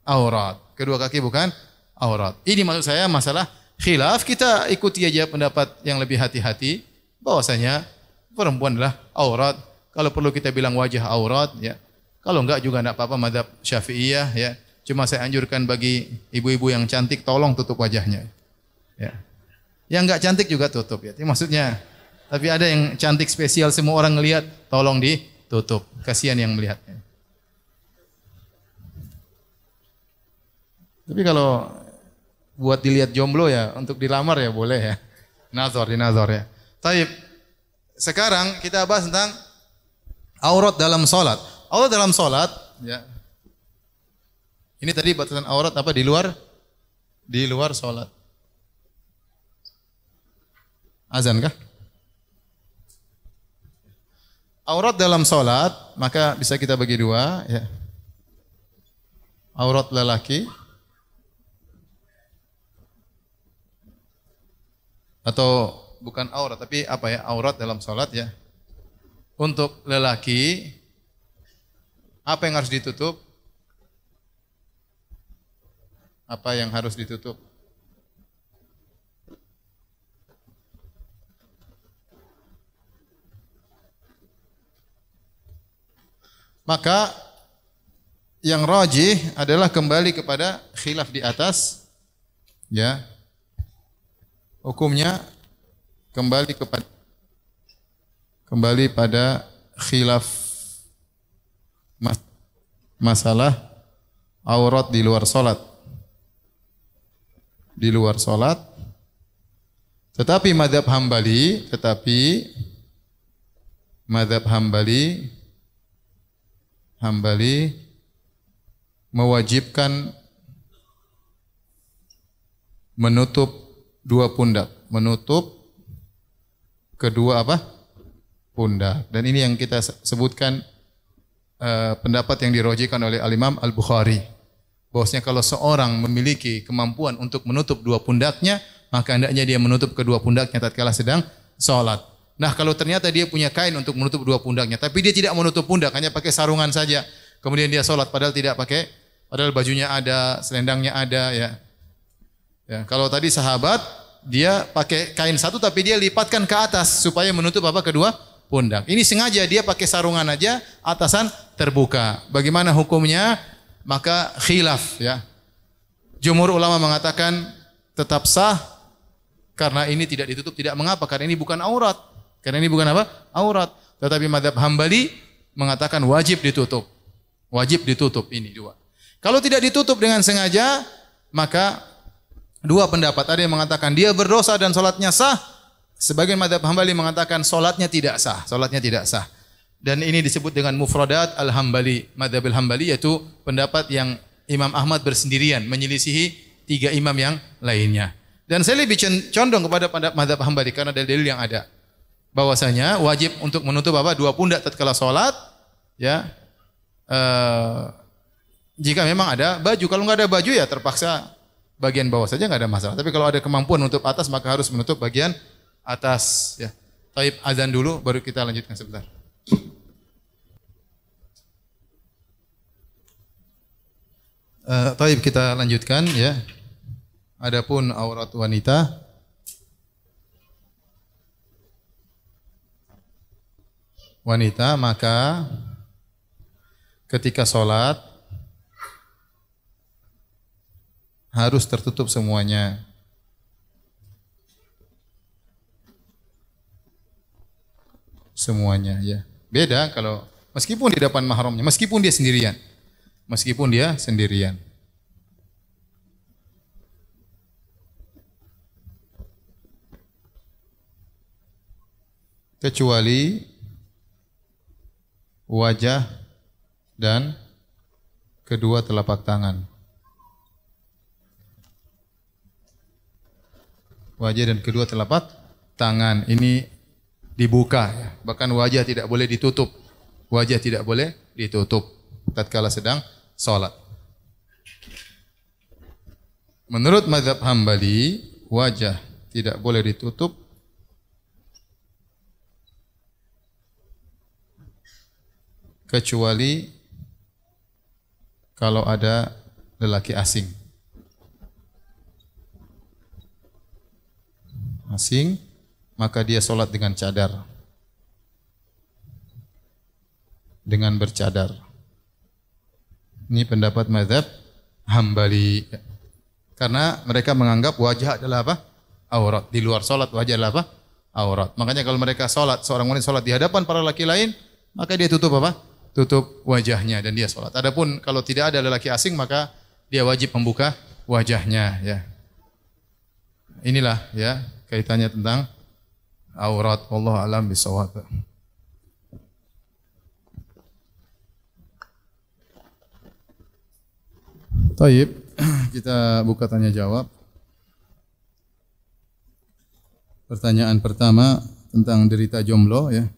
Aurat. Kedua kaki bukan aurat. Ini maksud saya masalah khilaf. Kita ikuti aja pendapat yang lebih hati-hati. Bahwasanya perempuan adalah aurat. Kalau perlu kita bilang wajah aurat, ya. Kalau enggak juga enggak apa-apa mazhab Syafi'iyah, ya. Cuma saya anjurkan bagi ibu-ibu yang cantik tolong tutup wajahnya. Ya. Yang enggak cantik juga tutup ya. Itu maksudnya. Tapi ada yang cantik spesial semua orang ngelihat, tolong ditutup. Kasihan yang melihatnya. Tapi kalau buat dilihat jomblo ya, untuk dilamar ya boleh ya. Dinazor ya. Taib. Sekarang kita bahas tentang aurat dalam salat. Aurat dalam salat, ya. Ini tadi batasan aurat apa di luar salat. Azan kah? Aurat dalam salat, maka bisa kita bagi dua, ya. Aurat lelaki atau bukan aurat tapi apa ya? Aurat dalam salat ya. Untuk lelaki apa yang harus ditutup? Apa yang harus ditutup? Maka yang rajih adalah kembali kepada khilaf di atas, ya. Hukumnya kembali pada khilaf masalah aurat di luar salat. Di luar salat. Tetapi mazhab Hambali mewajibkan menutup dua pundak, menutup kedua apa? Pundak. Dan ini yang kita sebutkan pendapat yang dirojihkan oleh Al-Imam Al-Bukhari. Bahwasanya kalau seorang memiliki kemampuan untuk menutup dua pundaknya, maka hendaknya dia menutup kedua pundaknya tatkala sedang salat. Nah, kalau ternyata dia punya kain untuk menutup dua pundaknya, tapi dia tidak menutup pundak, hanya pakai sarungan saja. Kemudian dia salat padahal tidak pakai, padahal bajunya ada, selendangnya ada, ya. Ya, kalau tadi sahabat dia pakai kain satu tapi dia lipatkan ke atas supaya menutup apa? Kedua pundak. Ini sengaja dia pakai sarungan aja, atasan terbuka. Bagaimana hukumnya? Maka khilaf, ya. Jumhur ulama mengatakan tetap sah karena ini tidak ditutup, tidak mengapa karena ini bukan aurat. Karena ini bukan apa? Aurat. Tetapi mazhab Hambali mengatakan wajib ditutup. Wajib ditutup ini dua. Kalau tidak ditutup dengan sengaja, maka dua pendapat. Ada yang mengatakan dia berdosa dan salatnya sah. Sebagian mazhab Hambali mengatakan salatnya tidak sah. Salatnya tidak sah. Dan ini disebut dengan mufradat al-Hambali. Mazhab al-Hambali yaitu pendapat yang Imam Ahmad bersendirian menyelisihi tiga imam yang lainnya. Dan saya lebih condong kepada mazhab Hambali karena dalil yang ada. Bahwasanya wajib untuk menutup apa? Dua pundak tatkala salat, ya. Jika memang ada baju, kalau nggak ada baju ya terpaksa bagian bawah saja nggak ada masalah. Tapi kalau ada kemampuan menutup atas maka harus menutup bagian atas, ya. Taib azan dulu baru kita lanjutkan sebentar. Taib kita lanjutkan, ya. Adapun aurat wanita maka ketika sholat harus tertutup semuanya. Semuanya, ya. Beda kalau meskipun di depan mahramnya, meskipun dia sendirian. Meskipun dia sendirian. Kecuali wajah dan kedua telapak tangan. Wajah dan kedua telapak tangan ini dibuka, ya. Bahkan wajah tidak boleh ditutup. Wajah tidak boleh ditutup tatkala sedang salat. Menurut mazhab Hambali, wajah tidak boleh ditutup kecuali kalau ada lelaki asing. Asing, maka dia solat dengan cadar. Dengan bercadar. Ini pendapat mazhab Hambali. Karena mereka menganggap wajah adalah apa? Aurat. Di luar solat wajah adalah apa? Aurat. Makanya kalau mereka solat, seorang wanita solat di hadapan para laki lain, maka dia tutup apa? Tutup wajahnya dan dia solat. Adapun kalau tidak ada lelaki asing, maka dia wajib membuka wajahnya. Ya. Inilah ya kaitannya tentang aurat. Wallahu a'lam bishawab. Taib, kita buka tanya jawab. Pertanyaan pertama tentang derita jomblo ya.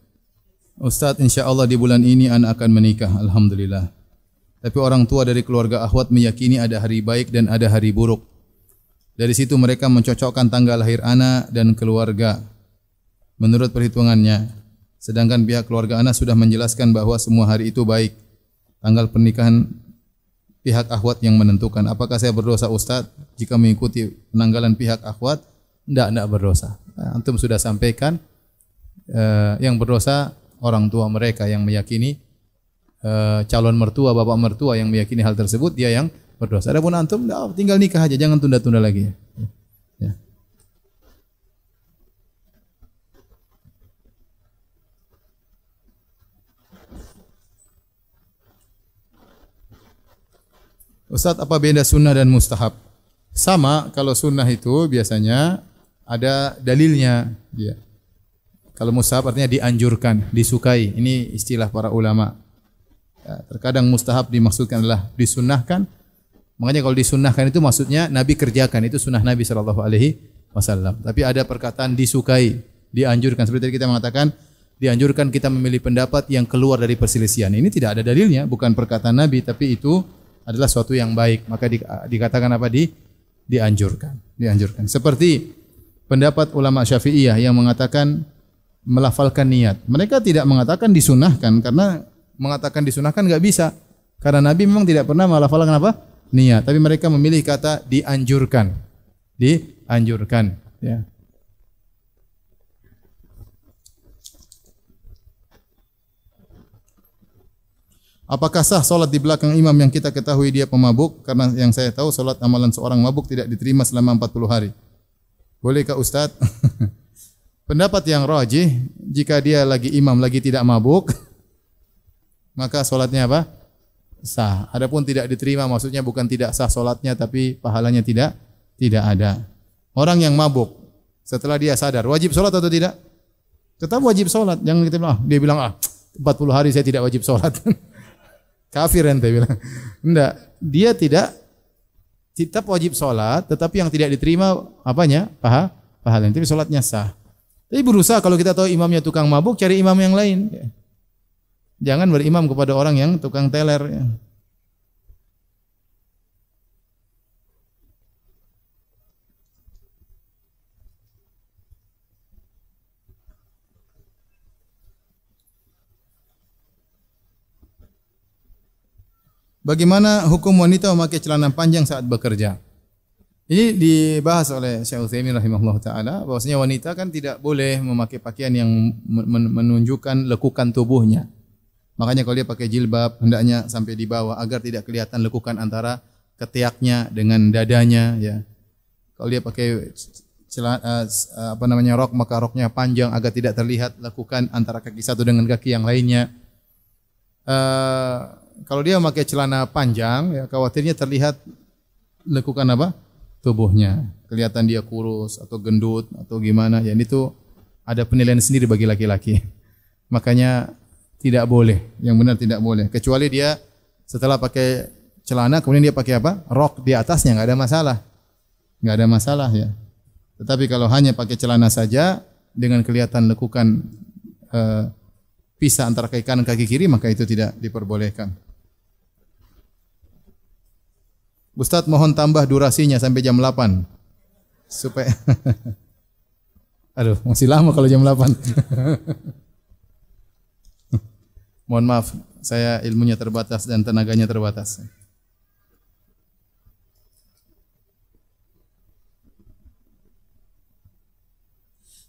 Ustaz, insyaallah di bulan ini anak akan menikah, alhamdulillah. Tapi orang tua dari keluarga akhwat meyakini ada hari baik dan ada hari buruk. Dari situ mereka mencocokkan tanggal lahir anak dan keluarga menurut perhitungannya. Sedangkan pihak keluarga anak sudah menjelaskan bahwa semua hari itu baik. Tanggal pernikahan pihak akhwat yang menentukan. Apakah saya berdosa Ustaz jika mengikuti penanggalan pihak akhwat? Tidak berdosa. Antum sudah sampaikan yang berdosa orang tua mereka yang meyakini, calon mertua, bapak mertua yang meyakini hal tersebut, dia yang berdosa. Adapun antum tinggal nikah aja, jangan tunda-tunda lagi. Ya. Ustaz, apa beda sunnah dan mustahab? Sama, kalau sunnah itu biasanya ada dalilnya. Ya. Kalau mustahab artinya dianjurkan, disukai. Ini istilah para ulama. Ya, terkadang mustahab dimaksudkan adalah disunnahkan. Makanya kalau disunnahkan itu maksudnya Nabi kerjakan, itu sunnah Nabi SAW. Tapi ada perkataan disukai, dianjurkan. Seperti tadi kita mengatakan, dianjurkan kita memilih pendapat yang keluar dari perselisihan. Ini tidak ada dalilnya, bukan perkataan Nabi, tapi itu adalah suatu yang baik. Maka dikatakan apa? Dianjurkan. Seperti pendapat ulama Syafi'iyah yang mengatakan melafalkan niat. Mereka tidak mengatakan disunahkan, karena mengatakan disunahkan enggak bisa. Karena Nabi memang tidak pernah melafalkan apa? Niat. Tapi mereka memilih kata dianjurkan. Dianjurkan. Ya. Apakah sah solat di belakang imam yang kita ketahui dia pemabuk? Karena yang saya tahu solat amalan seorang mabuk tidak diterima selama 40 hari. Bolehkah Ustaz? Pendapat yang rajih, jika dia lagi imam lagi tidak mabuk, maka solatnya apa? Sah. Adapun tidak diterima maksudnya bukan tidak sah solatnya, tapi pahalanya tidak ada. Orang yang mabuk setelah dia sadar wajib solat atau tidak? Tetap wajib solat. Jangan kita bilang, dia bilang 40 hari saya tidak wajib solat. Kafir ente bilang. Enggak, dia tidak tetap wajib solat, tetapi yang tidak diterima apanya? Pahalanya. Tapi solatnya sah. Tapi berusaha kalau kita tahu imamnya tukang mabuk, cari imam yang lain. Jangan berimam kepada orang yang tukang teler. Bagaimana hukum wanita memakai celana panjang saat bekerja? Ini dibahas oleh Syekh Utsaimin rahimahullah taala, bahwasanya wanita kan tidak boleh memakai pakaian yang menunjukkan lekukan tubuhnya. Makanya kalau dia pakai jilbab hendaknya sampai di bawah agar tidak kelihatan lekukan antara ketiaknya dengan dadanya ya. Kalau dia pakai rok, maka roknya panjang agar tidak terlihat lekukan antara kaki satu dengan kaki yang lainnya. Kalau dia memakai celana panjang ya khawatirnya terlihat lekukan apa? Tubuhnya. Kelihatan dia kurus atau gendut atau gimana. Ya itu ada penilaian sendiri bagi laki-laki. Makanya tidak boleh. Yang benar tidak boleh. Kecuali dia setelah pakai celana kemudian dia pakai apa? Rok di atasnya, enggak ada masalah. Enggak ada masalah ya. Tetapi kalau hanya pakai celana saja dengan kelihatan lekukan pisah antara kaki kanan dan kaki kiri, maka itu tidak diperbolehkan. Ustaz mohon tambah durasinya sampai jam 8. Supaya Aduh, masih lama kalau jam 8. Mohon maaf, saya ilmunya terbatas dan tenaganya terbatas.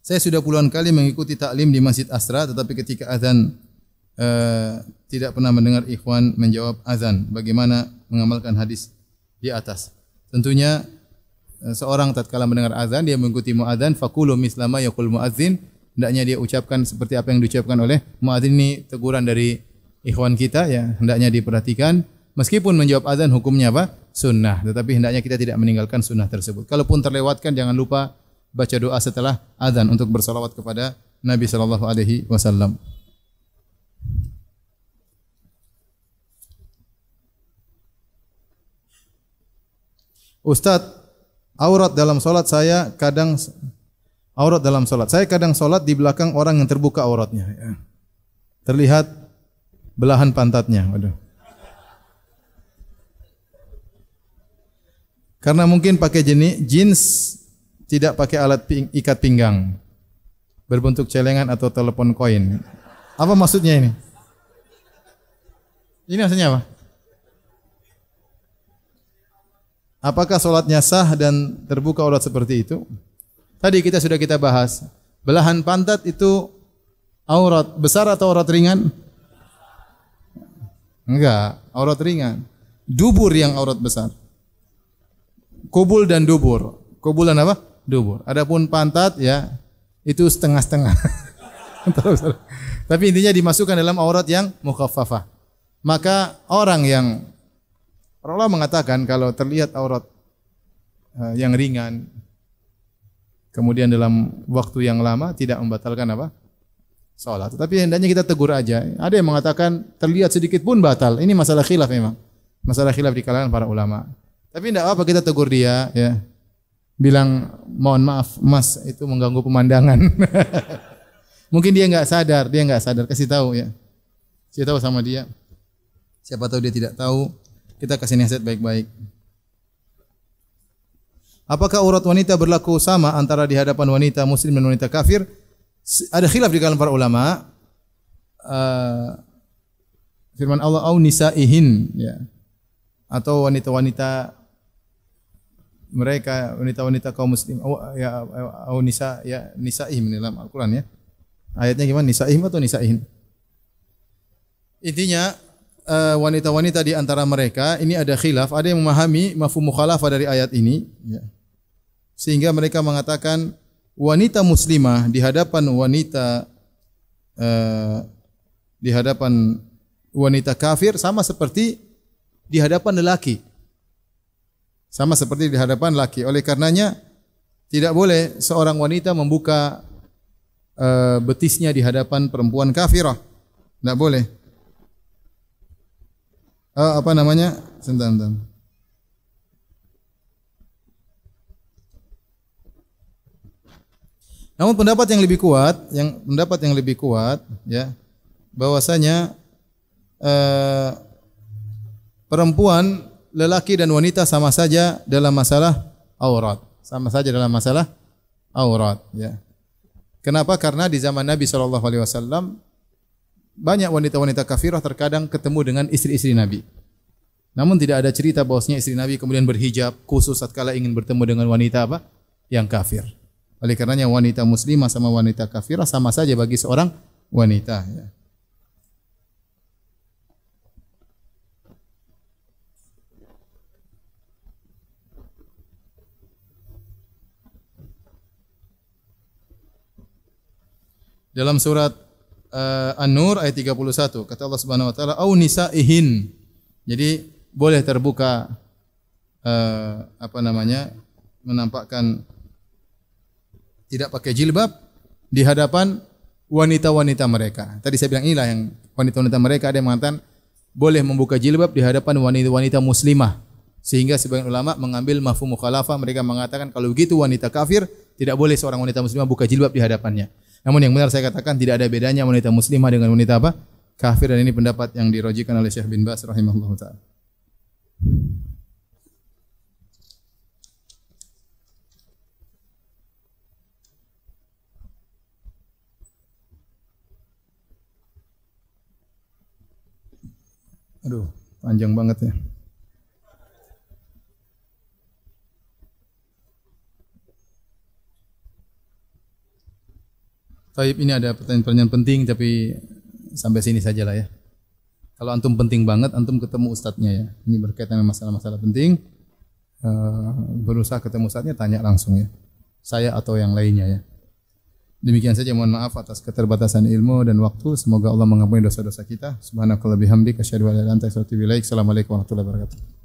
Saya sudah puluhan kali mengikuti taklim di Masjid Asra, tetapi ketika azan tidak pernah mendengar ikhwan menjawab azan. Bagaimana mengamalkan hadis di atas? Tentunya seorang tatkala mendengar azan dia mengikuti muadzin, faqulu mislama yaqul muadzin, hendaknya dia ucapkan seperti apa yang diucapkan oleh muadzin. Ini teguran dari ikhwan kita ya, hendaknya diperhatikan. Meskipun menjawab azan hukumnya apa? Sunnah, tetapi hendaknya kita tidak meninggalkan sunnah tersebut. Kalaupun terlewatkan jangan lupa baca doa setelah azan untuk bersalawat kepada Nabi sallallahu alaihi wasallam. Ustaz, aurat dalam salat saya kadang salat di belakang orang yang terbuka auratnya ya. Terlihat belahan pantatnya. Waduh. Karena mungkin pakai jeans tidak pakai alat ikat pinggang, berbentuk celengan atau telepon koin. Apa maksudnya ini? Ini maksudnya apa? Apakah solatnya sah dan terbuka aurat seperti itu? Tadi sudah kita bahas. Belahan pantat itu aurat besar atau aurat ringan? Enggak, aurat ringan. Dubur yang aurat besar. Kubul dan dubur. Kubulan apa? Dubur. Adapun pantat ya itu setengah-setengah. Tapi intinya dimasukkan dalam aurat yang mukhaffafah. Maka orang mengatakan kalau terlihat aurat yang ringan kemudian dalam waktu yang lama tidak membatalkan apa? Salat. Tetapi hendaknya kita tegur aja. Ada yang mengatakan terlihat sedikit pun batal. Ini masalah khilaf memang. Masalah khilaf di kalangan para ulama. Tapi tidak apa kita tegur dia ya. Bilang mohon maaf Mas itu mengganggu pemandangan. Mungkin dia enggak sadar, kasih tahu ya. Kasih tahu sama dia. Siapa tahu dia tidak tahu, kita kasih nasihat baik-baik. Apakah aurat wanita berlaku sama antara di hadapan wanita muslim dan wanita kafir? Ada khilaf di kalangan para ulama. Firman Allah au nisaihin ya. Atau wanita-wanita mereka wanita-wanita kaum muslim ya au nisa ya nisaihim dalam Al-Qur'an ya. Ayatnya gimana? Nisaihim atau nisaihin? Intinya wanita-wanita di antara mereka ini ada khilaf, ada yang memahami mafhum mukhalafah dari ayat ini ya. Sehingga mereka mengatakan wanita muslimah di hadapan wanita kafir sama seperti di hadapan lelaki. Sama seperti di hadapan laki. Oleh karenanya tidak boleh seorang wanita membuka betisnya di hadapan perempuan kafirah. Tidak boleh. Apa namanya? Sebentar. Namun pendapat yang lebih kuat ya bahwasanya perempuan, lelaki dan wanita sama saja dalam masalah aurat. Sama saja dalam masalah aurat ya. Kenapa? Karena di zaman Nabi sallallahu alaihi wasallam banyak wanita-wanita kafirah terkadang ketemu dengan istri-istri Nabi. Namun tidak ada cerita bahwasanya istri Nabi kemudian berhijab khusus tatkala ingin bertemu dengan wanita apa? Yang kafir. Oleh karenanya wanita muslimah sama wanita kafirah sama saja bagi seorang wanita ya. Dalam surat An-Nur ayat 31 kata Allah Subhanahu wa taala au nisaihin. Jadi boleh terbuka menampakkan tidak pakai jilbab di hadapan wanita-wanita mereka. Tadi saya bilang inilah yang wanita-wanita mereka ada yang mengatakan boleh membuka jilbab di hadapan wanita-wanita muslimah. Sehingga sebagian ulama mengambil mafhum mukhalafah, mereka mengatakan kalau begitu wanita kafir tidak boleh seorang wanita muslimah buka jilbab di hadapannya. Namun yang benar saya katakan tidak ada bedanya wanita muslimah dengan wanita apa? Kafir, dan ini pendapat yang dirojikan oleh Syekh bin Baz rahimahullahu taala. Aduh, panjang banget ya. Taib, ini ada pertanyaan-pertanyaan penting tapi sampai sini saja lah ya. Kalau antum penting banget, antum ketemu ustadznya ya. Ini berkaitan dengan masalah-masalah penting. Berusaha ketemu ustadznya, tanya langsung ya. Saya atau yang lainnya ya. Demikian saja, mohon maaf atas keterbatasan ilmu dan waktu. Semoga Allah mengampuni dosa-dosa kita. Subhanakallah bihamdik asyhadu an la ilaha illa anta astaghfiruka wa atubu ilaik. Assalamualaikum warahmatullahi wabarakatuh.